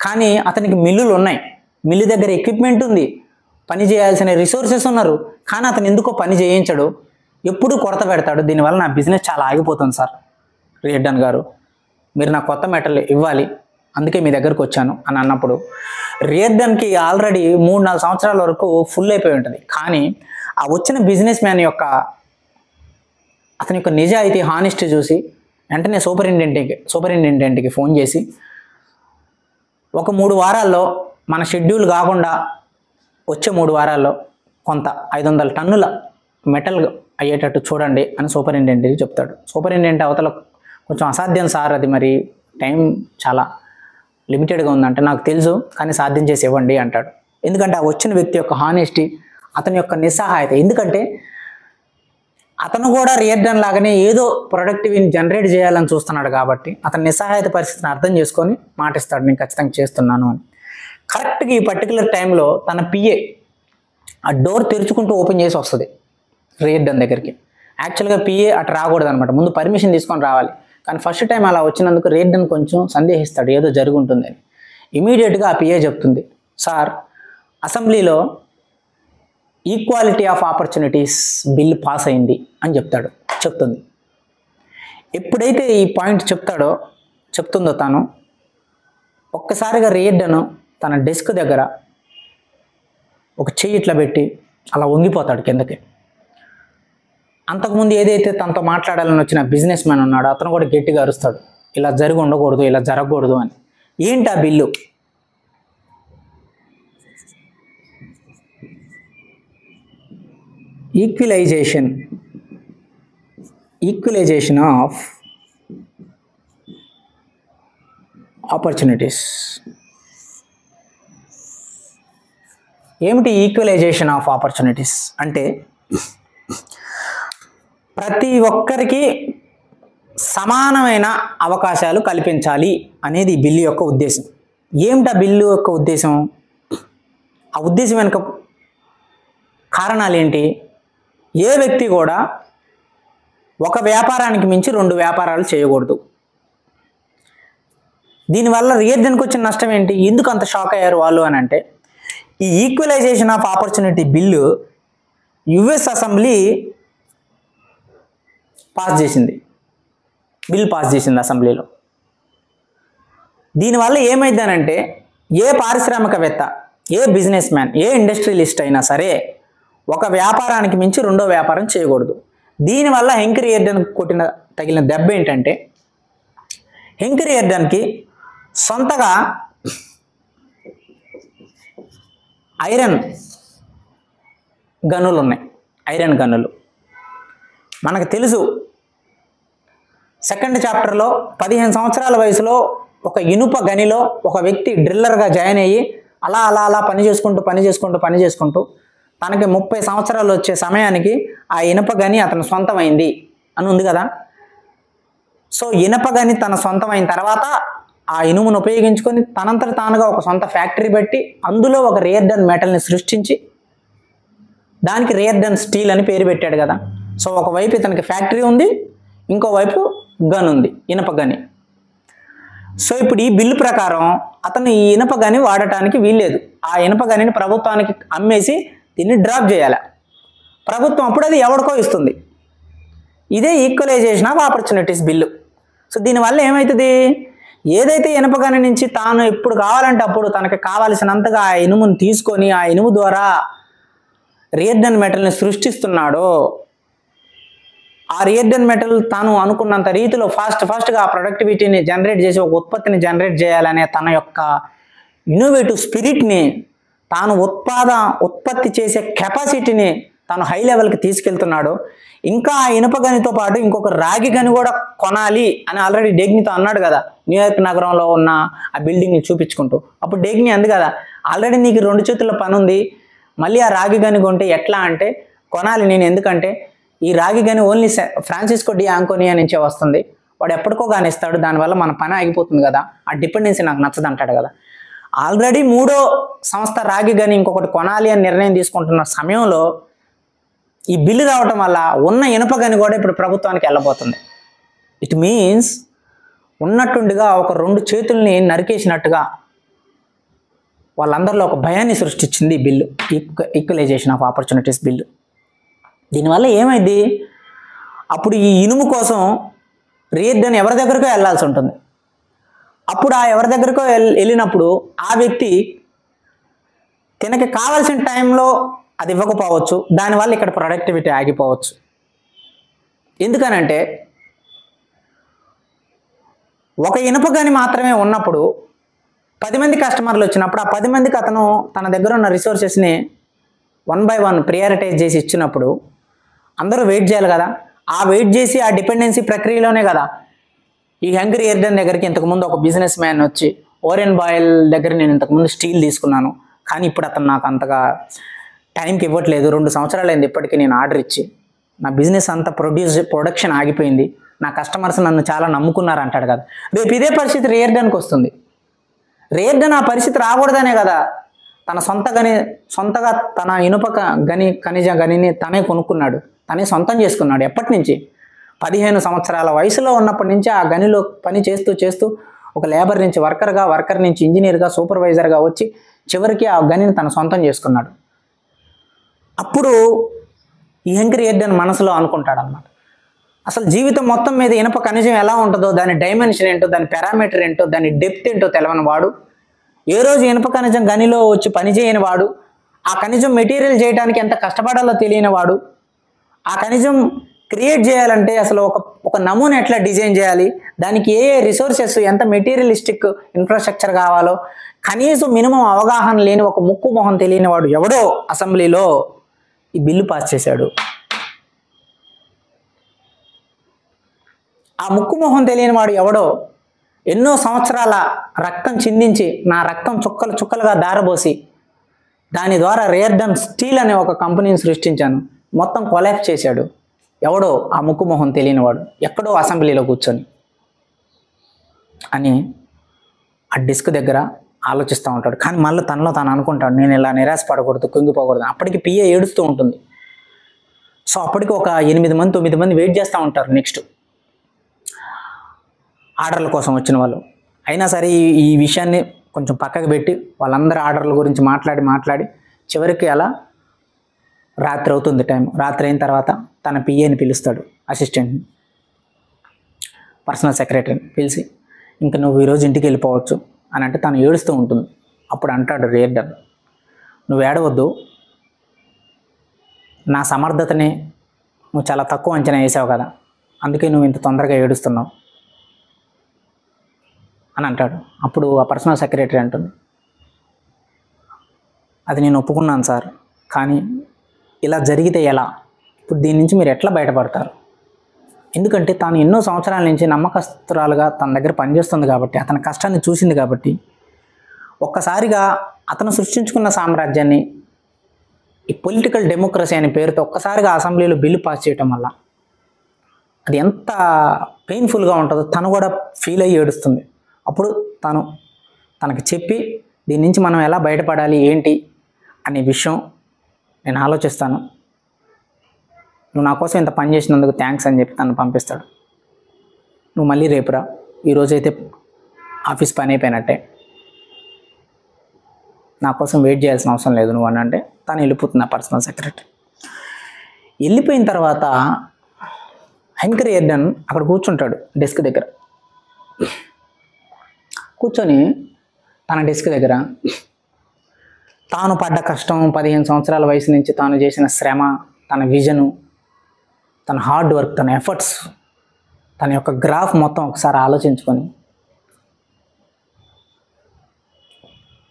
కానీ అతనికి మిల్లులు ఉన్నాయి, మిల్లు దగ్గర ఎక్విప్మెంట్ ఉంది, పని చేయాల్సిన రిసోర్సెస్ ఉన్నారు, కానీ అతను ఎందుకో పని చేయించడు, ఎప్పుడూ కొరత పెడతాడు. దీనివల్ల నా బిజినెస్ చాలా ఆగిపోతుంది సార్ రియార్డన్ గారు, మీరు నాకు కొత్త మెటల్ ఇవ్వాలి, అందుకే మీ దగ్గరకు వచ్చాను అని అన్నప్పుడు రియార్డన్కి ఆల్రెడీ 3-4 సంవత్సరాల వరకు ఫుల్ అయిపోయి ఉంటుంది. కానీ ఆ వచ్చిన బిజినెస్ మ్యాన్ అతని యొక్క నిజాయితీ హానెస్టీ చూసి వెంటనే సూపరింటెండెంట్కి ఫోన్ చేసి, ఒక 3 వారాల్లో మన షెడ్యూల్ కాకుండా వచ్చే 3 వారాల్లో కొంత 500 టన్నుల మెటల్ అయ్యేటట్టు చూడండి అని సూపరింటెండెంట్కి చెప్తాడు. సూపరింటెండెంట్ అవతల కొంచెం అసాధ్యం సార్, అది మరి టైం చాలా లిమిటెడ్గా ఉందంటే, నాకు తెలుసు కానీ సాధ్యం చేసి ఇవ్వండి అంటాడు. ఎందుకంటే ఆ వచ్చిన వ్యక్తి యొక్క హానెస్టీ, అతని యొక్క నిస్సహాయత, ఎందుకంటే అతను కూడా రియార్డన్ లాగానే ఏదో ప్రొడక్టివ్ని జనరేట్ చేయాలని చూస్తున్నాడు కాబట్టి అతని నిస్సహాయత పరిస్థితిని అర్థం చేసుకొని మాటిస్తాడు, నేను ఖచ్చితంగా చేస్తున్నాను అని. కరెక్ట్గా ఈ పర్టికులర్ టైంలో తన పిఏ ఆ డోర్ తెరుచుకుంటూ ఓపెన్ చేసి వస్తుంది రియార్డన్ దగ్గరికి. యాక్చువల్గా పిఏ అటు రాకూడదు అనమాట, ముందు పర్మిషన్ తీసుకొని రావాలి. కానీ ఫస్ట్ టైం అలా వచ్చినందుకు రియార్డన్ కొంచెం సందేహిస్తాడు, ఏదో జరుగుంటుందని. ఇమీడియట్గా ఆ పిఏ చెప్తుంది, సార్ అసెంబ్లీలో equality of opportunities bill pass అయింది అని చెప్తుంది. ఎప్పుడైతే ఈ పాయింట్ చెప్తుందో తాను, ఒక్కసారిగా రియార్డన్ తన డెస్క్ దగ్గర ఒక చెయ్యి ఇట్లా పెట్టి అలా వంగిపోతాడు కిందకి. అంతకుముందు ఏదైతే తనతో మాట్లాడాలని వచ్చిన బిజినెస్ మ్యాన్ ఉన్నాడో అతను కూడా గట్టిగా అరుస్తాడు, ఇలా జరిగి ఉండకూడదు, ఇలా జరగకూడదు అని. ఏంటి ఆ బిల్లు? Equalisation of opportunities. ఏమిటి ఈక్వలైజేషన్ ఆఫ్ ఆపర్చునిటీస్ అంటే, ప్రతి ఒక్కరికి సమానమైన అవకాశాలు కల్పించాలి అనేది ఈ బిల్లు యొక్క ఉద్దేశం. ఏమిటి ఆ బిల్లు యొక్క ఉద్దేశం? ఆ ఉద్దేశం వెనుక కారణాలు ఏంటి? ఏ వ్యక్తి కూడా ఒక వ్యాపారానికి మించి 2 వ్యాపారాలు చేయకూడదు. దీనివల్ల రియార్డన్కి వచ్చిన నష్టం ఏంటి, ఎందుకు అంత షాక్ అయ్యారు వాళ్ళు అని అంటే, ఈ equalisation of opportunity bill US assembly pass చేసింది, బిల్ పాస్ చేసింది అసెంబ్లీలో. దీనివల్ల ఏమైందనంటే ఏ పారిశ్రామికవేత్త, ఏ బిజినెస్ మ్యాన్, ఏ ఇండస్ట్రియలిస్ట్ అయినా సరే ఒక వ్యాపారానికి మించి రెండో వ్యాపారం చేయకూడదు. దీనివల్ల హెంక్రీ రియార్డన్ తగిలిన దెబ్బ ఏంటంటే, హెంక్రీ రియార్డన్కి సొంతగా ఐరన్ గనులు ఉన్నాయి. ఐరన్ గనులు మనకు తెలుసు. సెకండ్ చాప్టర్లో 15 సంవత్సరాల వయసులో ఒక ఇనుప గనిలో ఒక వ్యక్తి డ్రిల్లర్గా జాయిన్ అయ్యి అలా అలా అలా పని చేసుకుంటూ తనకి 30 సంవత్సరాలు వచ్చే సమయానికి ఆ ఇనుప గని అతను సొంతమైంది అని ఉంది కదా. సో ఇనుప గని తన సొంతమైన తర్వాత ఆ ఇనుమును ఉపయోగించుకొని తనంతట తానుగా ఒక సొంత ఫ్యాక్టరీ పెట్టి అందులో ఒక రియార్డన్ మెటల్ని సృష్టించి దానికి రియార్డన్ స్టీల్ అని పేరు పెట్టాడు కదా. సో ఒకవైపు ఇతనికి ఫ్యాక్టరీ ఉంది, ఇంకోవైపు గన్ ఉంది, ఇనుప గని. సో ఇప్పుడు ఈ బిల్లు ప్రకారం అతను ఈ ఇనుప గని వాడటానికి వీల్లేదు. ఆ ఇనుప గనిని ప్రభుత్వానికి అమ్మేసి దీన్ని డ్రాప్ చేయాలి. ప్రభుత్వం అప్పుడు అది ఎవరికో ఇస్తుంది. ఇదే equalisation of opportunities bill. So దీనివల్ల ఏమవుతుంది, ఏదైతే ఇనుప గని నుంచి తాను ఎప్పుడు కావాలంటే అప్పుడు తనకి కావాల్సినంతగా ఆ ఇనుమును తీసుకొని ఆ ఇనుము ద్వారా రియార్డన్ మెటల్ని సృష్టిస్తున్నాడో, ఆ రియార్డన్ మెటల్ తాను అనుకున్నంత రీతిలో ఫాస్ట్గా ఆ ప్రొడక్టివిటీని జనరేట్ చేసి ఒక ఉత్పత్తిని జనరేట్ చేయాలనే తన యొక్క ఇన్నోవేటివ్ స్పిరిట్ని, తాను ఉత్పత్తి చేసే కెపాసిటీని తాను హై లెవెల్కి తీసుకెళ్తున్నాడు. ఇంకా ఆ ఇనుప గనితో పాటు ఇంకొక రాగి గని కూడా కొనాలి అని ఆల్రెడీ డెగ్నీతో అన్నాడు కదా, న్యూయార్క్ నగరంలో ఉన్న ఆ బిల్డింగ్ని చూపించుకుంటూ. అప్పుడు డెగ్నీ అంది కదా, ఆల్రెడీ నీకు 2 చేతుల పని ఉంది, మళ్ళీ ఆ రాగి గని కొంటే ఎట్లా అంటే, కొనాలి నేను, ఎందుకంటే ఈ రాగి గని ఓన్లీ ఫ్రాన్సిస్కో డి ఆంకోనియా నుంచే వస్తుంది, వాడు ఎప్పటికో కానీ ఇస్తాడు, దానివల్ల మన పని ఆగిపోతుంది కదా, ఆ డిపెండెన్సీ నాకు నచ్చదు అంటాడు కదా. ఆల్రెడీ 3వ సంస్థ రాగి గని ఇంకొకటి కొనాలి అని నిర్ణయం తీసుకుంటున్న సమయంలో ఈ బిల్లు రావటం వల్ల ఉన్న ఇనుప గని కూడా ఇప్పుడు ప్రభుత్వానికి వెళ్ళబోతుంది. ఇట్ మీన్స్ ఉన్నట్టుండిగా ఒక 2 చేతుల్ని నరికేసినట్టుగా వాళ్ళందరిలో ఒక భయాన్ని సృష్టించింది ఈ bill, equalisation of opportunities bill. దీనివల్ల ఏమైంది, అప్పుడు ఈ ఇనుము కోసం రియార్డన్ ఎవరి దగ్గరకో వెళ్ళాల్సి ఉంటుంది. అప్పుడు ఆ ఎవరి దగ్గరకో వెళ్ళినప్పుడు ఆ వ్యక్తి తనకి కావాల్సిన టైంలో అది ఇవ్వకపోవచ్చు, దానివల్ల ఇక్కడ ప్రొడక్టివిటీ ఆగిపోవచ్చు. ఎందుకనంటే ఒక ఇనుప గని మాత్రమే ఉన్నప్పుడు 10 మంది కస్టమర్లు వచ్చినప్పుడు ఆ 10 మందికి అతను తన దగ్గర ఉన్న రిసోర్సెస్ని 1 by 1 ప్రియారిటైజ్ చేసి ఇచ్చినప్పుడు అందరూ వెయిట్ చేయాలి కదా. ఆ వెయిట్ చేసి ఆ డిపెండెన్సీ ప్రక్రియలోనే కదా ఈ హెంక్రీ రియార్డన్ దగ్గరికి ఇంతకుముందు ఒక బిజినెస్ మ్యాన్ వచ్చి, ఓరెన్ బాయిల్ దగ్గర నేను ఇంతకుముందు స్టీల్ తీసుకున్నాను, కానీ ఇప్పుడు అతను నాకు అంతగా టైంకి ఇవ్వట్లేదు, 2 సంవత్సరాలు అయింది ఇప్పటికీ నేను ఆర్డర్ ఇచ్చి, నా బిజినెస్ అంతా ప్రొడక్షన్ ఆగిపోయింది, నా కస్టమర్స్ నన్ను చాలా నమ్ముకున్నారు అంటాడు కదా. రేపు ఇదే పరిస్థితి రియార్డన్కి వస్తుంది. రియార్డన్ ఆ పరిస్థితి రాకూడదనే కదా సొంతగా తన ఇనుప ఖనిజ గనిని తనే కొనుక్కున్నాడు, తనే సొంతం చేసుకున్నాడు. ఎప్పటి నుంచి, 15 సంవత్సరాల వయసులో ఉన్నప్పటి నుంచి ఆ గనిలో పని చేస్తూ ఒక లేబర్ నుంచి వర్కర్ నుంచి ఇంజనీర్గా, సూపర్వైజర్గా వచ్చి చివరికి ఆ గనిని తన సొంతం చేసుకున్నాడు. అప్పుడు ఈ హెంక్రీ రియార్డన్ మనసులో అనుకుంటాడు అన్నమాట, అసలు జీవితం మొత్తం మీద ఇనుప ఖనిజం ఎలా ఉంటుందో, దాని డైమెన్షన్ ఏంటో, దాని పారామీటర్ ఏంటో, దాని డెప్త్ ఏంటో తెలవని వాడు, ఏ రోజు ఇనుప ఖనిజం గనిలో వచ్చి పని చేయని వాడు, ఆ ఖనిజం మెటీరియల్ చేయడానికి ఎంత కష్టపడాలో తెలియని వాడు, ఆ ఖనిజం క్రియేట్ చేయాలంటే అసలు ఒక నమూనా ఎట్లా డిజైన్ చేయాలి, దానికి ఏ రిసోర్సెస్, ఎంత మెటీరియలిస్టిక్ ఇన్ఫ్రాస్ట్రక్చర్ కావాలో కనీసం మినిమం అవగాహన లేని ఒక ముక్కు మొహం తెలియని వాడు ఎవడో అసెంబ్లీలో ఈ బిల్లు పాస్ చేశాడు. ఆ ముక్కు మొహం తెలియని వాడు ఎవడో ఎన్నో సంవత్సరాల రక్తం చిందించి, నా రక్తం చుక్కలు చుక్కలుగా దారబోసి దాని ద్వారా రియార్డన్ స్టీల్ అనే ఒక కంపెనీని సృష్టించాను, మొత్తం కొలాప్స్ చేశాడు. ఎవడో ఆ ముక్కు మొహం తెలియని వాడు ఎక్కడో అసెంబ్లీలో కూర్చొని అని ఆ డిస్క్ దగ్గర ఆలోచిస్తూ ఉంటాడు. కానీ మళ్ళీ తనలో తాను అనుకుంటాడు, నేను ఇలా నిరాశపడకూడదు, కుంగిపోకూడదు. అప్పటికి పిఏ ఏడుస్తూ ఉంటుంది. సో అప్పటికి ఒక 8 మంది 9 మంది వెయిట్ చేస్తూ ఉంటారు నెక్స్ట్ ఆర్డర్ల కోసం వచ్చిన వాళ్ళు. అయినా సరే ఈ విషయాన్ని కొంచెం పక్కకు పెట్టి వాళ్ళందరి ఆర్డర్ల గురించి మాట్లాడి చివరికి అలా రాత్రి అవుతుంది టైం. రాత్రి అయిన తర్వాత తన పిఏని పిలుస్తాడు, అసిస్టెంట్ని, పర్సనల్ సెక్రటరీని పిలిచి, ఇంకా నువ్వు ఈరోజు ఇంటికి వెళ్ళిపోవచ్చు అని అంటే తను ఏడుస్తూ ఉంటుంది. అప్పుడు అంటాడు రియార్డన్, నువ్వు ఏడవద్దు, నా సమర్థతని నువ్వు చాలా తక్కువ అంచనా వేసావు కదా, అందుకే నువ్వు ఇంత తొందరగా ఏడుస్తున్నావు అని అంటాడు. అప్పుడు ఆ పర్సనల్ సెక్రటరీ అంటుంది, అది నేను ఒప్పుకున్నాను సార్, కానీ ఇలా జరిగితే ఎలా, ఇప్పుడు దీని నుంచి మీరు ఎట్లా బయటపడతారు? ఎందుకంటే తాను ఎన్నో సంవత్సరాల నుంచి నమ్మకస్తురాలుగా తన దగ్గర పనిచేస్తుంది కాబట్టి, అతని కష్టాన్ని చూసింది కాబట్టి, ఒక్కసారిగా అతను సృష్టించుకున్న సామ్రాజ్యాన్ని ఈ పొలిటికల్ డెమోక్రసీ అనే పేరుతో ఒక్కసారిగా అసెంబ్లీలో బిల్లు పాస్ చేయటం వల్ల అది ఎంత పెయిన్ఫుల్గా ఉంటుందో తను కూడా ఫీల్ అయ్యి ఏడుస్తుంది. అప్పుడు తనకి చెప్పి దీని నుంచి మనం ఎలా బయటపడాలి ఏంటి అనే విషయం నేను ఆలోచిస్తాను, నువ్వు నా కోసం ఇంత పని చేసినందుకు థ్యాంక్స్ అని చెప్పి తను పంపిస్తాడు. నువ్వు మళ్ళీ రేపురా, ఈరోజైతే ఆఫీస్ పని అయిపోయినట్టే, నా కోసం వెయిట్ చేయాల్సిన అవసరం లేదు నువ్వు అని అంటే తను వెళ్ళిపోతుంది ఆ పర్సనల్ సెక్రటరీ. వెళ్ళిపోయిన తర్వాత హెంక్ రియార్డన్ అక్కడ కూర్చుంటాడు డెస్క్ దగ్గర. కూర్చొని తన డెస్క్ దగ్గర తాను పడ్డ కష్టం, 15 సంవత్సరాల వయసు నుంచి తాను చేసిన శ్రమ, తన విజను, తన హార్డ్ వర్క్, తన ఎఫర్ట్స్, తన యొక్క గ్రాఫ్ మొత్తం ఒకసారి ఆలోచించుకొని,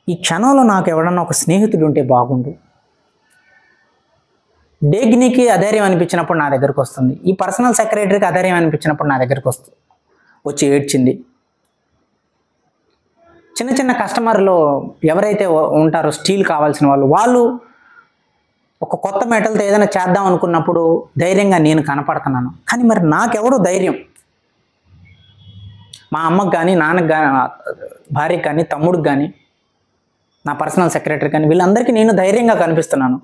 ఈ క్షణంలో నాకు ఎవడన్నా ఒక స్నేహితుడు ఉంటే బాగుండు, డేగ్నీకి అధైర్యం అనిపించినప్పుడు నా దగ్గరకు వస్తుంది, ఈ పర్సనల్ సెక్రటరీకి అధైర్యం అనిపించినప్పుడు నా దగ్గరకు వచ్చి ఏడ్చింది. చిన్న చిన్న కస్టమర్లు ఎవరైతే ఉంటారో స్టీల్ కావాల్సిన వాళ్ళు ఒక కొత్త మెటల్తో ఏదైనా చేద్దాం అనుకున్నప్పుడు ధైర్యంగా నేను కనపడుతున్నాను, కానీ మరి నాకెవరు ధైర్యం? మా అమ్మకి కానీ, నాన్నకి కానీ, భార్యకి కానీ, తమ్ముడికి కానీ, నా పర్సనల్ సెక్రటరీ కానీ, వీళ్ళందరికీ నేను ధైర్యంగా కనిపిస్తున్నాను.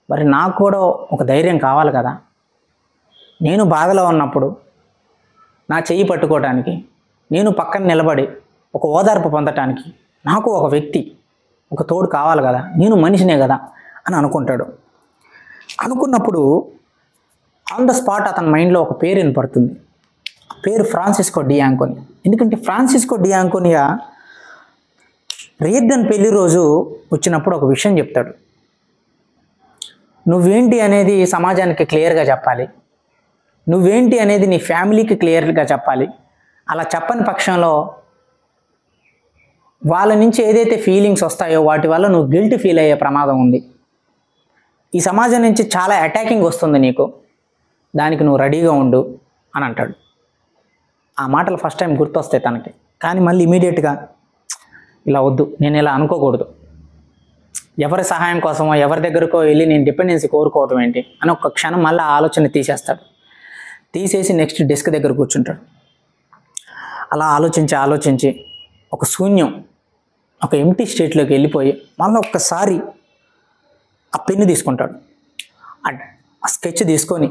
మరి నాకు కూడా ఒక ధైర్యం కావాలి కదా. నేను బాధలో ఉన్నప్పుడు నా చెయ్యి పట్టుకోవడానికి, నేను పక్కన నిలబడి ఒక ఓదార్పు పొందటానికి నాకు ఒక వ్యక్తి, ఒక తోడు కావాలి కదా, నేను మనిషినే కదా అని అనుకుంటాడు. అనుకున్నప్పుడు ఆన్ ద స్పాట్ అతని మైండ్లో ఒక పేరు వినపడుతుంది. పేరు ఫ్రాన్సిస్కో డి యాంకోని. ఎందుకంటే ఫ్రాన్సిస్కో డి యాంకోనియా రియార్డన్ పెళ్లి రోజు వచ్చినప్పుడు ఒక విషయం చెప్తాడు, నువ్వేంటి అనేది సమాజానికి క్లియర్గా చెప్పాలి, నువ్వేంటి అనేది నీ ఫ్యామిలీకి క్లియర్గా చెప్పాలి. అలా చెప్పని పక్షంలో వాళ్ళ నుంచి ఏదైతే ఫీలింగ్స్ వస్తాయో వాటి వల్ల నువ్వు గిల్ట్ ఫీల్ అయ్యే ప్రమాదం ఉంది. ఈ సమాజం నుంచి చాలా అటాకింగ్ వస్తుంది నీకు, దానికి నువ్వు రెడీగా ఉండు అని అంటాడు. ఆ మాటలు ఫస్ట్ టైం గుర్తొస్తాయి తనకి, కానీ మళ్ళీ ఇమీడియట్గా ఇలా వద్దు, నేను ఇలా అనుకోకూడదు, ఎవరి సహాయం కోసమో ఎవరి దగ్గరకో వెళ్ళి నేను డిపెండెన్సీ కోరుకోవటం ఏంటి అని ఒక క్షణం మళ్ళీ ఆ ఆలోచన తీసేస్తాడు. తీసేసి నెక్స్ట్ డెస్క్ దగ్గర కూర్చుంటాడు. అలా ఆలోచించి ఒక శూన్యం, ఒక ఎంటీ స్టేట్లోకి వెళ్ళిపోయి మళ్ళీ ఒక్కసారి ఆ పెన్ను తీసుకుంటాడు. ఆ స్కెచ్ తీసుకొని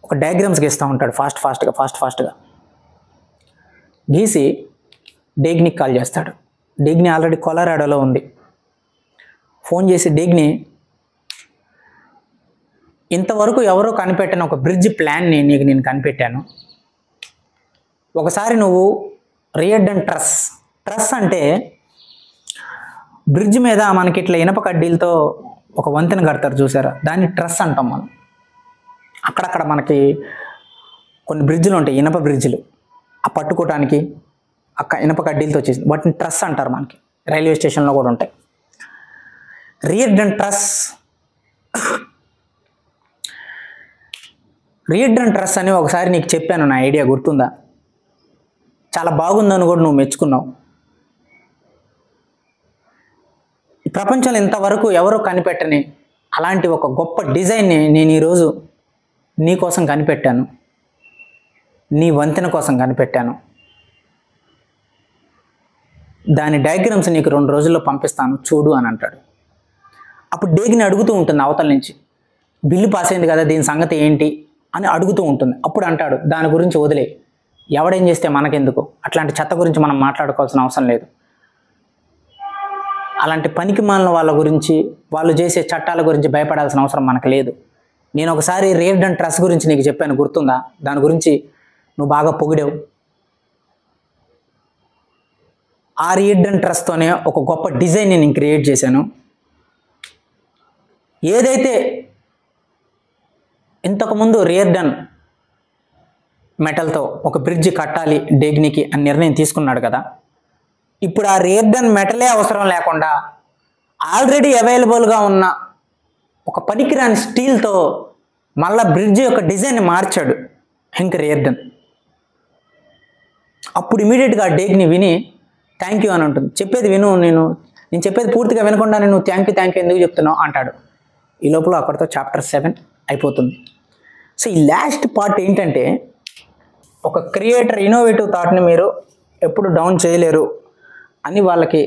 ఒక డయాగ్రామ్స్ గీస్తూ ఉంటాడు ఫాస్ట్గా గీసి డేగ్నీకి కాల్ చేస్తాడు. డేగ్నీ ఆల్రెడీ కొలరాడోలో ఉంది. ఫోన్ చేసి, డేగ్నీ, ఇంతవరకు ఎవరో కనిపెట్టిన ఒక బ్రిడ్జ్ ప్లాన్ని నీకు నేను కనిపెట్టాను, ఒకసారి నువ్వు రియార్డన్ ట్రస్ అంటే బ్రిడ్జ్ మీద మనకి ఇట్లా ఇనప కడ్డీలతో ఒక వంతెన కడతారు చూసారా, దాన్ని ట్రస్ అంటాం మనం. అక్కడక్కడ మనకి కొన్ని బ్రిడ్జ్లు ఉంటాయి, ఇనప బ్రిడ్జ్లు, ఆ పట్టుకోవటానికి ఇనప కడ్డీలతో చేసింది, వాటిని ట్రస్ అంటారు. మనకి రైల్వే స్టేషన్లో కూడా ఉంటాయి. రియార్డన్ ట్రస్ అని ఒకసారి నీకు చెప్పాను, నా ఐడియా గుర్తుందా? చాలా బాగుందని కూడా నువ్వు మెచ్చుకున్నావు. ఈ ప్రపంచంలో ఇంతవరకు ఎవరో కనిపెట్టని అలాంటి ఒక గొప్ప డిజైన్ని నేను ఈరోజు నీ కోసం కనిపెట్టాను, నీ వంతెన కోసం కనిపెట్టాను. దాని డయాగ్రామ్స్ నీకు 2 రోజుల్లో పంపిస్తాను చూడు అని అంటాడు. అప్పుడు డేగ్ని అడుగుతూ ఉంటుంది అవతల నుంచి, బిల్లు పాస్ అయింది కదా దీని సంగతి ఏంటి అని అడుగుతూ ఉంటుంది. అప్పుడు అంటాడు, దాని గురించి వదిలే, ఎవడేం చేస్తే మనకెందుకు, అట్లాంటి చెత్త గురించి మనం మాట్లాడుకోవాల్సిన అవసరం లేదు. అలాంటి పనికి మాలిన వాళ్ళ గురించి, వాళ్ళు చేసే చట్టాల గురించి భయపడాల్సిన అవసరం మనకు లేదు. నేను ఒకసారి రియర్డన్ ట్రస్ట్ గురించి నీకు చెప్పాను, గుర్తుందా? దాని గురించి నువ్వు బాగా పొగిడావు. ఆ రియర్డన్ ట్రస్ట్తోనే ఒక గొప్ప డిజైన్ని నేను క్రియేట్ చేశాను. ఏదైతే ఇంతకుముందు రియర్డన్ మెటల్తో ఒక బ్రిడ్జ్ కట్టాలి డేగ్నికి అని నిర్ణయం తీసుకున్నాడు కదా, ఇప్పుడు ఆ రియర్డన్ మెటలే అవసరం లేకుండా ఆల్రెడీ అవైలబుల్గా ఉన్న ఒక పనికిరాని స్టీల్తో మళ్ళా బ్రిడ్జ్ యొక్క డిజైన్ని మార్చాడు హెంక్ రియర్డన్. అప్పుడు ఇమీడియట్గా ఆ డేగ్ని విని థ్యాంక్ యూ అని ఉంటుంది. చెప్పేది విను, నేను చెప్పేది పూర్తిగా వినకుండా నువ్వు థ్యాంక్ యూ ఎందుకు చెప్తున్నావు అంటాడు. ఈ లోపల అక్కడితో చాప్టర్ 7 అయిపోతుంది. సో ఈ లాస్ట్ పార్ట్ ఏంటంటే, ఒక క్రియేటర్ ఇన్నోవేటివ్ థాట్ని మీరు ఎప్పుడు డౌన్ చేయలేరు అని వాళ్ళకి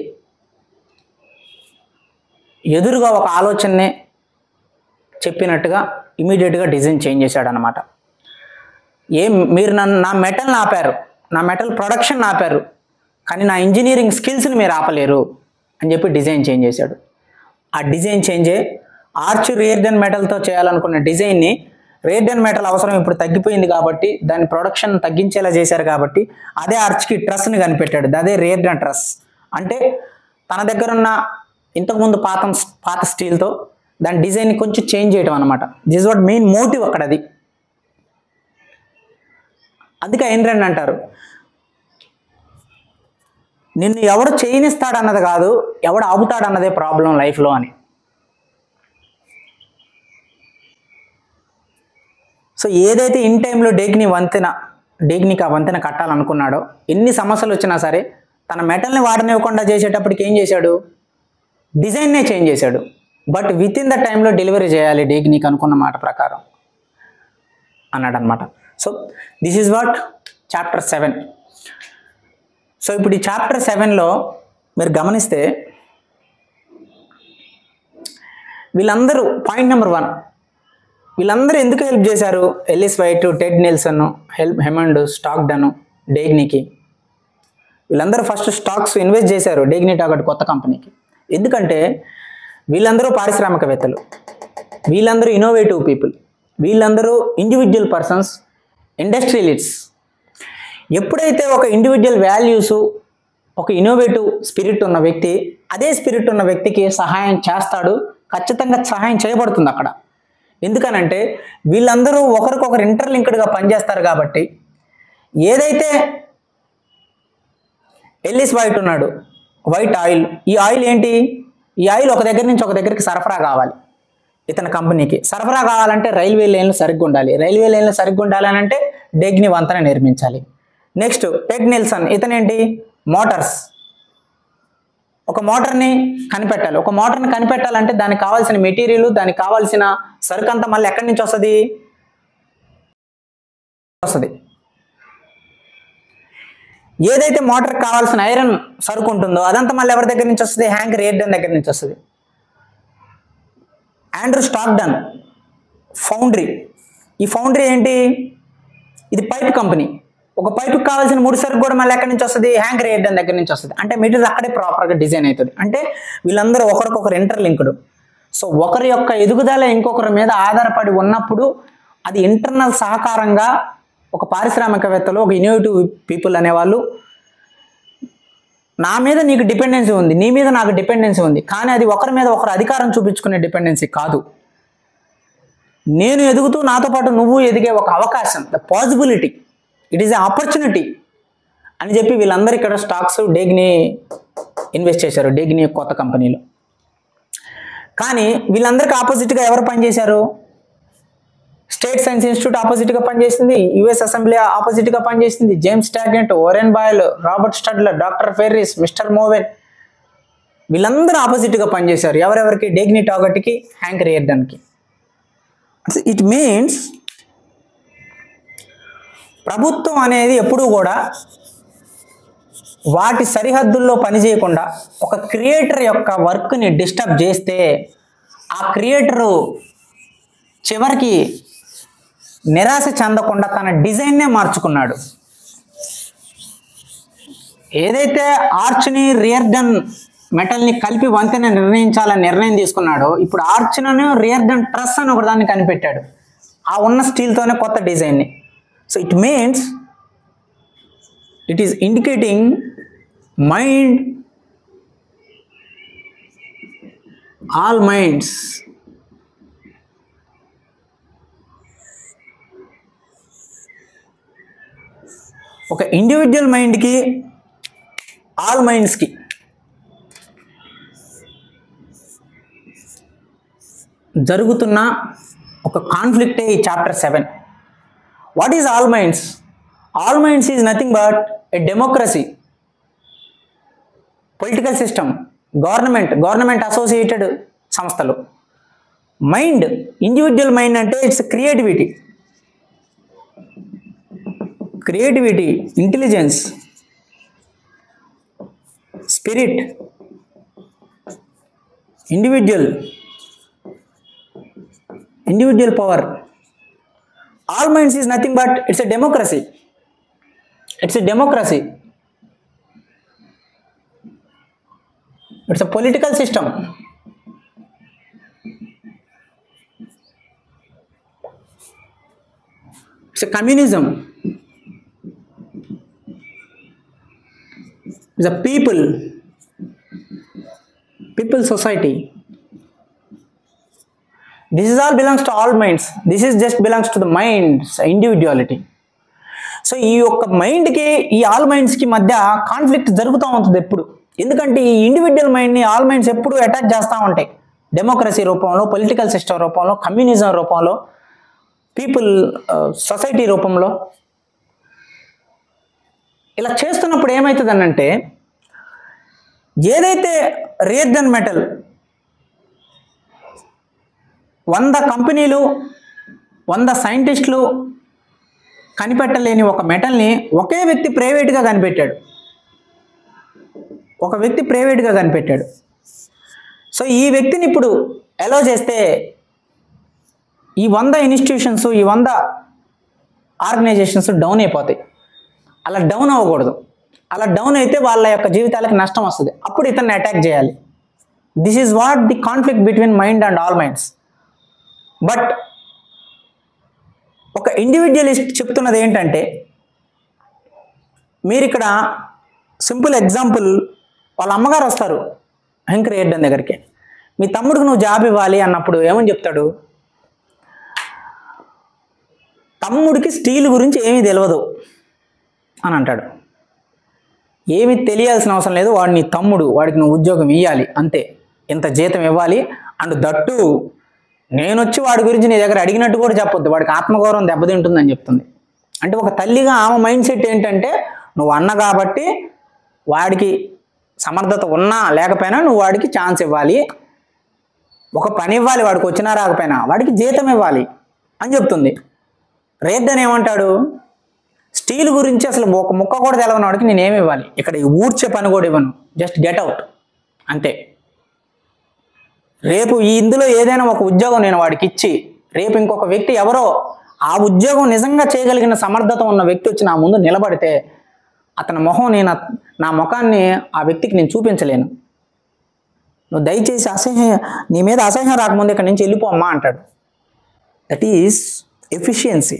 ఎదురుగా ఒక ఆలోచననే చెప్పినట్టుగా ఇమీడియట్గా డిజైన్ చేంజ్ చేశాడు అనమాట. మీరు నా మెటల్ని ఆపారు, నా మెటల్ ప్రొడక్షన్ ఆపారు, కానీ నా ఇంజనీరింగ్ స్కిల్స్ని మీరు ఆపలేరు అని చెప్పి డిజైన్ చేంజ్ చేశాడు. ఆ డిజైన్ చేంజే ఆర్చ్ రియర్డన్ మెటల్తో చేయాలనుకున్న డిజైన్ని రియర్డన్ మెటల్ అవసరం ఇప్పుడు తగ్గిపోయింది కాబట్టి దాని ప్రొడక్షన్ తగ్గించేలా చేశారు కాబట్టి అదే ఆర్చ్కి ట్రస్ని కనిపెట్టాడు. అదే రియర్డన్ ట్రస్ అంటే తన దగ్గర ఉన్న ఇంతకుముందు పాత స్టీల్తో దాని డిజైన్ని కొంచెం చేంజ్ చేయడం అనమాట. దిస్ వాట్ మెయిన్ మోటివ్ అక్కడ. అది అందుకే ఎయిన్ ర్యాండ్ అంటారు, నిన్ను ఎవడు చేయనిస్తాడన్నది కాదు, ఎవడు ఆపుతాడన్నదే ప్రాబ్లం లైఫ్లో అని. సో ఏదైతే ఇన్ టైంలో డేగ్నికి ఆ వంతెన కట్టాలనుకున్నాడో, ఎన్ని సమస్యలు వచ్చినా సరే తన మెటల్ని వాడనివ్వకుండా చేసేటప్పటికి ఏం చేశాడు, డిజైన్నే చేంజ్ చేశాడు. బట్ విత్ ఇన్ ద టైంలో డెలివరీ చేయాలి డేగ్నికి అనుకున్న మాట ప్రకారం అన్నాడు అనమాట. So this is what chapter 7. So ఇప్పుడు ఈ చాప్టర్ 7లో మీరు గమనిస్తే వీళ్ళందరూ పాయింట్ నెంబర్ 1, వీళ్ళందరూ ఎందుకు హెల్ప్ చేశారు? Ellis Wyatt, Ted Nelson, Hammond, Stockton, డేగ్నికి. వీళ్ళందరూ ఫస్ట్ స్టాక్స్ ఇన్వెస్ట్ చేశారు డేగ్ని టాగట్ కొత్త కంపెనీకి. ఎందుకంటే వీళ్ళందరూ పారిశ్రామికవేత్తలు, వీళ్ళందరూ ఇన్నోవేటివ్ పీపుల్, వీళ్ళందరూ ఇండివిజువల్ పర్సన్స్, ఇండస్ట్రియలిస్ట్స్. ఎప్పుడైతే ఒక ఇండివిజువల్ వాల్యూస్, ఒక ఇన్నోవేటివ్ స్పిరిట్ ఉన్న వ్యక్తి అదే స్పిరిట్ ఉన్న వ్యక్తికి సహాయం చేస్తాడు, ఖచ్చితంగా సహాయం చేయబడుతుంది అక్కడ. ఎందుకనంటే వీళ్ళందరూ ఒకరికొకరు ఇంటర్లింక్డ్గా పనిచేస్తారు కాబట్టి. ఏదైతే ఎల్లిస్ వైట్ ఉన్నాడు, వైట్ ఆయిల్, ఈ ఆయిల్ ఏంటి? ఈ ఆయిల్ ఒక దగ్గర నుంచి ఒక దగ్గరికి సరఫరా కావాలి. ఇతని కంపెనీకి సరఫరా కావాలంటే రైల్వే లైన్లు సరిగ్గా ఉండాలి. రైల్వే లైన్లు సరిగ్గా ఉండాలని అంటే డేగ్ని వంతెన నిర్మించాలి. నెక్స్ట్ టెడ్ నెల్సన్, ఇతనేంటి? మోటార్స్. ఒక మోటార్ని కనిపెట్టాలి. ఒక మోటార్ని కనిపెట్టాలంటే దానికి కావాల్సిన మెటీరియల్, దానికి కావాల్సిన సరుకు అంతా మళ్ళీ ఎక్కడి నుంచి వస్తుంది? ఏదైతే మోటార్కి కావాల్సిన ఐరన్ సరుకు ఉంటుందో అదంతా మళ్ళీ ఎవరి దగ్గర నుంచి వస్తుంది? హ్యాంక్ రియర్డన్ దగ్గర నుంచి వస్తుంది. Andrew Stockton Foundry. ఈ ఫౌండ్రీ ఏంటి? ఇది పైప్ కంపెనీ. ఒక పైపుకి కావాల్సిన ముడి సరుకు కూడా మళ్ళీ ఎక్కడి నుంచి వస్తుంది? హ్యాంక్ రియర్డన్ దగ్గర నుంచి వస్తుంది. అంటే మెటీరియల్ అక్కడే ప్రాపర్గా డిజైన్ అవుతుంది. అంటే వీళ్ళందరూ ఒకరికొకరు ఇంటర్లింక్డ్. సో ఒకరి యొక్క ఎదుగుదల ఇంకొకరి మీద ఆధారపడి ఉన్నప్పుడు అది ఇంటర్నల్ సహకారంగా ఒక పారిశ్రామికవేత్తలు, ఒక ఇన్నోవేటివ్ పీపుల్ అనేవాళ్ళు, నా మీద నీకు డిపెండెన్సీ ఉంది, నీ మీద నాకు డిపెండెన్సీ ఉంది, కానీ అది ఒకరి మీద ఒకరు అధికారం చూపించుకునే డిపెండెన్సీ కాదు. నేను ఎదుగుతూ నాతో పాటు నువ్వు ఎదిగే ఒక అవకాశం, the possibility, it is a opportunity అని చెప్పి వీళ్ళందరూ ఇక్కడ స్టాక్స్ డేగ్ని ఇన్వెస్ట్ చేశారు, డేగ్ని కొత్త కంపెనీలో. కానీ వీళ్ళందరికీ ఆపోజిట్గా ఎవరు పనిచేశారు? స్టేట్ సైన్స్ ఇన్స్టిట్యూట్ ఆపోజిట్గా పనిచేసింది, యుఎస్ అసెంబ్లీ ఆపోజిట్గా పనిచేసింది, James Taggart, Orren Boyle, Robert Stadler, doctor Ferris, mister Mowen, వీళ్ళందరూ ఆపోజిట్గా పనిచేశారు. ఎవరెవరికి? డేగ్ని టాగట్కి, హ్యాంక్ రియర్డన్కి. ఇట్ మీన్స్ ప్రభుత్వం అనేది ఎప్పుడూ కూడా వాటి సరిహద్దుల్లో పనిచేయకుండా ఒక క్రియేటర్ యొక్క వర్క్ని డిస్టర్బ్ చేస్తే ఆ క్రియేటరు చివరికి నిరాశ చెందకుండా తన డిజైన్నే మార్చుకున్నాడు. ఏదైతే ఆర్చ్ని రియర్డన్ మెటల్ని కలిపి వంతెన నిర్ణయించాలని నిర్ణయం తీసుకున్నాడో ఇప్పుడు ఆర్చ్ను రియార్డన్ ట్రస్ అని ఒకదాన్ని కనిపెట్టాడు. ఆ ఉన్న స్టీల్తోనే కొత్త డిజైన్ని. So it means it is indicating mind, all minds ఒక ఇండివిజువల్ మైండ్కి ఆల్ మైండ్స్కి జరుగుతున్న ఒక కాన్ఫ్లిక్టే ఈ chapter 7. What is all minds? All minds is nothing but a democracy, political system, government associated సంస్థలు. మైండ్, ఇండివిజువల్ మైండ్ అంటే it's creativity, intelligence, spirit, individual power. All minds is nothing but it's a democracy. It's a political system. It's a communism. It's a people society. This is all belongs to all minds. This is just belongs to the mind's individuality. So ఈ యొక్క మైండ్కి ఈ all మైండ్స్కి మధ్య conflict జరుగుతూ ఉంటుంది ఎప్పుడు. ఎందుకంటే ఈ ఇండివిజువల్ మైండ్ని ఆల్ మైండ్స్ ఎప్పుడు అటాక్ చేస్తూ ఉంటాయి. డెమోక్రసీ రూపంలో, పొలిటికల్ సిస్టమ్ రూపంలో, కమ్యూనిజం రూపంలో, పీపుల్ సొసైటీ రూపంలో. ఇలా చేస్తున్నప్పుడు ఏమవుతుందనంటే, ఏదైతే రేర్ మెటల్ 100 కంపెనీలు 100 సైంటిస్టులు కనిపెట్టలేని ఒక మెటల్ని ఒకే వ్యక్తి ప్రైవేట్గా కనిపెట్టాడు. సో ఈ వ్యక్తిని ఇప్పుడు అలో చేస్తే ఈ 100 ఇన్స్టిట్యూషన్స్, ఈ 100 ఆర్గనైజేషన్స్ డౌన్ అయిపోతాయి. అలా డౌన్ అవ్వకూడదు. అలా డౌన్ అయితే వాళ్ళ యొక్క జీవితాలకు నష్టం వస్తుంది. అప్పుడు ఇతన్ని అటాక్ చేయాలి. This is what the conflict between mind and all minds. But ఒక ఇండివిజువలిస్ట్ చెప్తున్నది ఏంటంటే, మీరు ఇక్కడ సింపుల్ ఎగ్జాంపుల్, వాళ్ళ అమ్మగారు వస్తారు హెంక్ రియార్డన్ దగ్గరికి, మీ తమ్ముడికి నువ్వు జాబ్ ఇవ్వాలి అన్నప్పుడు ఏమని చెప్తాడు? తమ్ముడికి స్టీల్ గురించి ఏమీ తెలియదు అని అంటాడు. ఏమీ తెలియాల్సిన అవసరం లేదు, వాడు నీ తమ్ముడు, వాడికి నువ్వు ఉద్యోగం ఇవ్వాలి అంతే, ఇంత జీతం ఇవ్వాలి. అండ్ దట్టు నేను వచ్చి వాడి గురించి నీ దగ్గర అడిగినట్టు కూడా చెప్పొద్దు, వాడికి ఆత్మగౌరవం దెబ్బతింటుందని చెప్తుంది. అంటే ఒక తల్లిగా ఆమె మైండ్ సెట్ ఏంటంటే, నువ్వు అన్న కాబట్టి వాడికి సమర్థత ఉన్నా లేకపోయినా నువ్వు వాడికి ఛాన్స్ ఇవ్వాలి, ఒక పని ఇవ్వాలి, వాడికి వచ్చినా రాకపోయినా వాడికి జీతం ఇవ్వాలి అని చెప్తుంది. రియార్డన్ ఏమంటాడు? స్టీల్ గురించి అసలు ఒక ముక్క కూడా తెలవని వాడికి నేనేమి ఇవ్వాలి, ఇక్కడ ఊడ్చే పని కూడా ఇవ్వను, జస్ట్ గెట్ అవుట్ అంతే. రేపు ఇందులో ఏదైనా ఒక ఉద్యోగం నేను వాడికి ఇచ్చి, రేపు ఇంకొక వ్యక్తి ఎవరో ఆ ఉద్యోగం నిజంగా చేయగలిగిన సమర్థత ఉన్న వ్యక్తి వచ్చి నా ముందు నిలబడితే అతని మొహం నా ముఖాన్ని ఆ వ్యక్తికి నేను చూపించలేను. నువ్వు దయచేసి నీ మీద అసహ్యం రాకముందు ఇక్కడ నుంచి వెళ్ళిపో అమ్మా అంటాడు. దట్ ఈస్ ఎఫిషియన్సీ,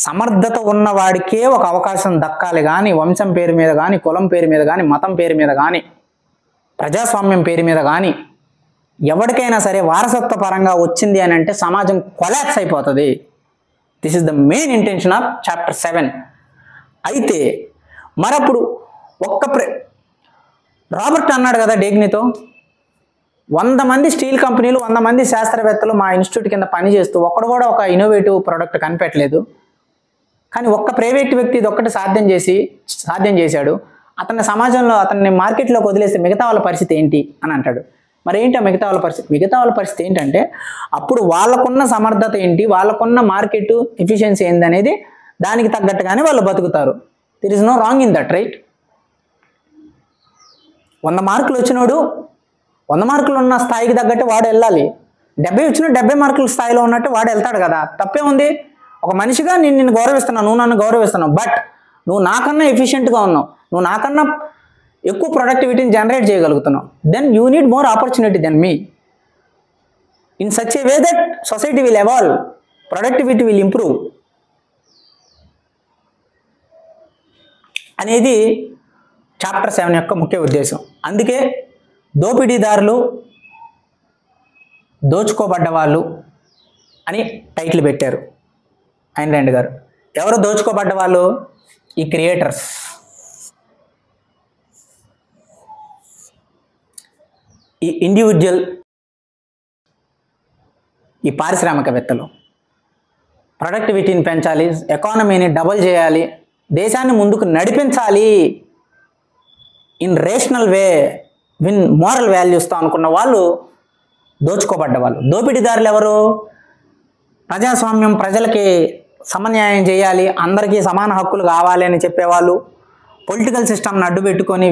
సమర్థత ఉన్నవాడికే ఒక అవకాశం దక్కాలి కానీ వంశం పేరు మీద కానీ, కులం పేరు మీద కానీ, మతం పేరు మీద కానీ, ప్రజాస్వామ్యం పేరు మీద కానీ ఎవరికైనా సరే వారసత్వ పరంగా వచ్చింది అని అంటే సమాజం కొలాప్స్ అయిపోతుంది. This is the main intention of chapter 7. అయితే మరప్పుడు రాబర్ట్ అన్నాడు కదా డేగ్నీతో, 100 మంది స్టీల్ కంపెనీలు, 100 మంది శాస్త్రవేత్తలు మా ఇన్స్టిట్యూట్ కింద పనిచేస్తూ ఒక్కడు కూడా ఒక ఇన్నోవేటివ్ ప్రోడక్ట్ కనిపెట్టలేదు, కానీ ఒక్క ప్రైవేట్ వ్యక్తి ఇది ఒక్కటి సాధ్యం చేశాడు. అతన్ని సమాజంలో, అతన్ని మార్కెట్లోకి వదిలేస్తే మిగతా వాళ్ళ పరిస్థితి ఏంటి అని అంటాడు. మరి ఏంటి ఆ మిగతా వాళ్ళ పరిస్థితి ఏంటంటే, అప్పుడు వాళ్ళకున్న సమర్థత ఏంటి, వాళ్ళకున్న మార్కెట్ ఎఫిషియన్సీ ఏంది అనేది దానికి తగ్గట్టుగానే వాళ్ళు బతుకుతారు. There is no wrong in that, right? 100 మార్కులు వచ్చినోడు 100 మార్కులు ఉన్న స్థాయికి తగ్గట్టు వాడు వెళ్ళాలి. 70 వచ్చిన 70 మార్కుల స్థాయిలో ఉన్నట్టు వాడు వెళ్తాడు కదా, తప్పే ఉంది. ఒక మనిషిగా నిన్ను గౌరవిస్తున్నావు, నువ్వు నన్ను గౌరవిస్తున్నావు, బట్ నువ్వు నాకన్నా ఎఫిషియెంట్గా ఉన్నావు, నువ్వు నాకన్నా ఎక్కువ ప్రొడక్టివిటీని జనరేట్ చేయగలుగుతున్నావు, then you need more opportunity than me. In such a way that society will evolve, productivity will improve అనేది చాప్టర్ 7 యొక్క ముఖ్య ఉద్దేశం. అందుకే దోపిడీదారులు, దోచుకోబడ్డ వాళ్ళు అని టైటిల్ పెట్టారు ఐన్ ర్యాండ్ గారు. ఎవరు దోచుకోబడ్డ వాళ్ళు? ఈ క్రియేటర్స్, ఈ ఇండివిజువల్, ఈ పారిశ్రామికవేత్తలు. ప్రొడక్టివిటీని పెంచాలి, ఎకానమీని డబుల్ చేయాలి, దేశాన్ని ముందుకు నడిపించాలి in rational way, with moral వాల్యూస్తో అనుకున్న వాళ్ళు దోచుకోబడ్డ వాళ్ళు. దోపిడీదారులు ఎవరు? ప్రజాస్వామ్యం, ప్రజలకి సమన్యాయం చేయాలి, అందరికీ సమాన హక్కులు కావాలి అని చెప్పేవాళ్ళు, పొలిటికల్ సిస్టమ్ని అడ్డు పెట్టుకొని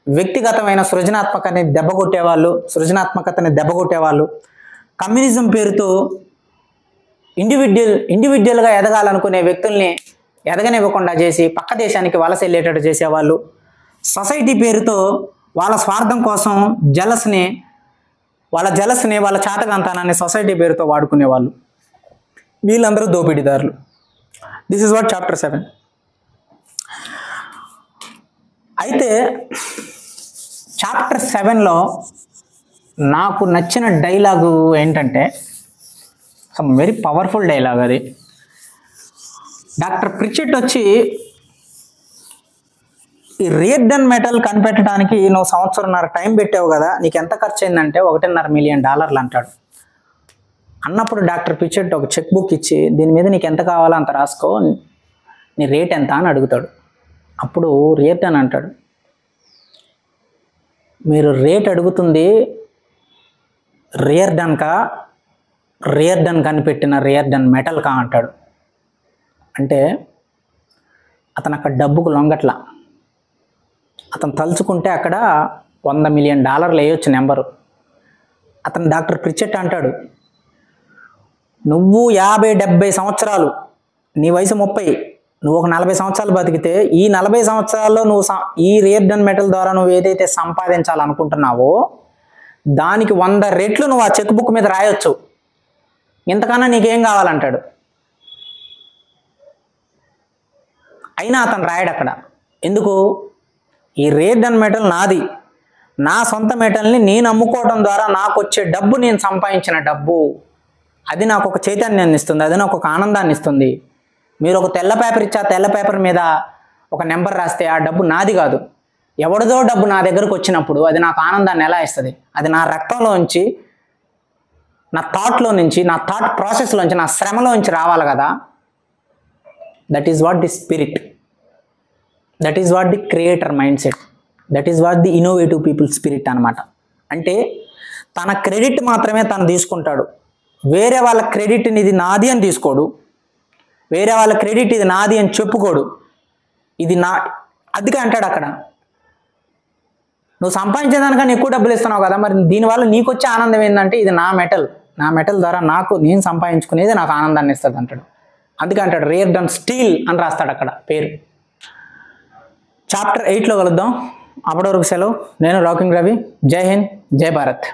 వ్యక్తిగతమైన సృజనాత్మకతని దెబ్బకొట్టేవాళ్ళు, కమ్యూనిజం పేరుతో ఇండివిజువల్గా ఎదగాలనుకునే వ్యక్తుల్ని ఎదగనివ్వకుండా చేసి పక్క దేశానికి వలస వెళ్ళేటట్టు చేసేవాళ్ళు, సొసైటీ పేరుతో వాళ్ళ స్వార్థం కోసం వాళ్ళ చాతకంతనాన్ని సొసైటీ పేరుతో వాడుకునేవాళ్ళు. వీళ్ళందరూ దోపిడీదారులు. This is what chapter 7. అయితే చాప్టర్ 7లో నాకు నచ్చిన డైలాగు ఏంటంటే, సమ్ వెరీ పవర్ఫుల్ డైలాగ్ అది. డాక్టర్ ప్రిచెట్ వచ్చి, ఈ రియార్డన్ మెటల్ కనిపెట్టడానికి నువ్వు 1.5 సంవత్సరం టైం పెట్టావు కదా, నీకు ఎంత ఖర్చు అయిందంటే $1.5 మిలియన్ అంటాడు. అన్నప్పుడు డాక్టర్ ప్రిచెట్ ఒక చెక్ బుక్ ఇచ్చి, దీని మీద నీకు ఎంత కావాలో అంత రాసుకో, నీ రేట్ ఎంత అని అడుగుతాడు. అప్పుడు రియార్డన్ అంటాడు, మీరు రేట్ అడుగుతుంది రియార్డన్ కనిపెట్టిన రియార్డన్ మెటల్ కా అంటాడు. అంటే అతను అక్కడ డబ్బుకు లొంగట్లా. అతను తలుచుకుంటే అక్కడ $100 మిలియన్ వేయొచ్చు నెంబరు. అతను డాక్టర్ ప్రిచెట్ అంటాడు, నువ్వు 50-70 సంవత్సరాలు, నీ వయసు 30, నువ్వు ఒక 40 సంవత్సరాలు బతికితే, ఈ 40 సంవత్సరాల్లో నువ్వు ఈ రియార్డన్ మెటల్ ద్వారా నువ్వు ఏదైతే సంపాదించాలనుకుంటున్నావో దానికి 100 రెట్లు నువ్వు ఆ చెక్ బుక్ మీద రాయొచ్చు, ఇంతకన్నా నీకేం కావాలంటాడు. అయినా అతను రాయడు అక్కడ. ఎందుకు? ఈ రియార్డన్ మెటల్ నాది, నా సొంత మెటల్ని నేను అమ్ముకోవడం ద్వారా నాకు వచ్చే డబ్బు, నేను సంపాదించిన డబ్బు, అది నాకు ఒక చైతన్యాన్ని ఇస్తుంది, అది నాకు ఒక ఆనందాన్ని ఇస్తుంది. మీరు ఒక తెల్ల పేపర్ ఇచ్చి ఆ తెల్ల పేపర్ మీద ఒక నెంబర్ రాస్తే ఆ డబ్బు నాది కాదు, ఎవరిదో డబ్బు నా దగ్గరకు వచ్చినప్పుడు అది నాకు ఆనందాన్ని ఎలా ఇస్తుంది? అది నా రక్తంలోంచి, నా థాట్లో నుంచి, నా థాట్ ప్రాసెస్లోంచి, నా శ్రమలోంచి రావాలి కదా. That is what the spirit, that is what the creator mind set, that is what the innovative people spirit అనమాట. అంటే తన క్రెడిట్ మాత్రమే తను తీసుకుంటాడు, వేరే వాళ్ళ క్రెడిట్ని ఇది నాది అని తీసుకోడు, వేరే వాళ్ళ క్రెడిట్ ఇది నాది అని చెప్పుకోడు. ఇది నా, అందుకే అంటాడు అక్కడ, నువ్వు సంపాదించేదానికన్నా ఎక్కువ డబ్బులు ఇస్తున్నావు కదా, మరి దీనివల్ల నీకు వచ్చే ఆనందం ఏంటంటే, ఇది నా మెటల్ ద్వారా నేను సంపాదించుకునేది నాకు ఆనందాన్ని ఇస్తుంది అంటాడు. అందుకే అంటాడు రియార్డన్ స్టీల్ అని రాస్తాడు అక్కడ పేరు. చాప్టర్ 8లో కలుద్దాం. అప్పటి వరకు సెలవు. నేను రాకింగ్ రవి. జై హింద్, జై భారత్.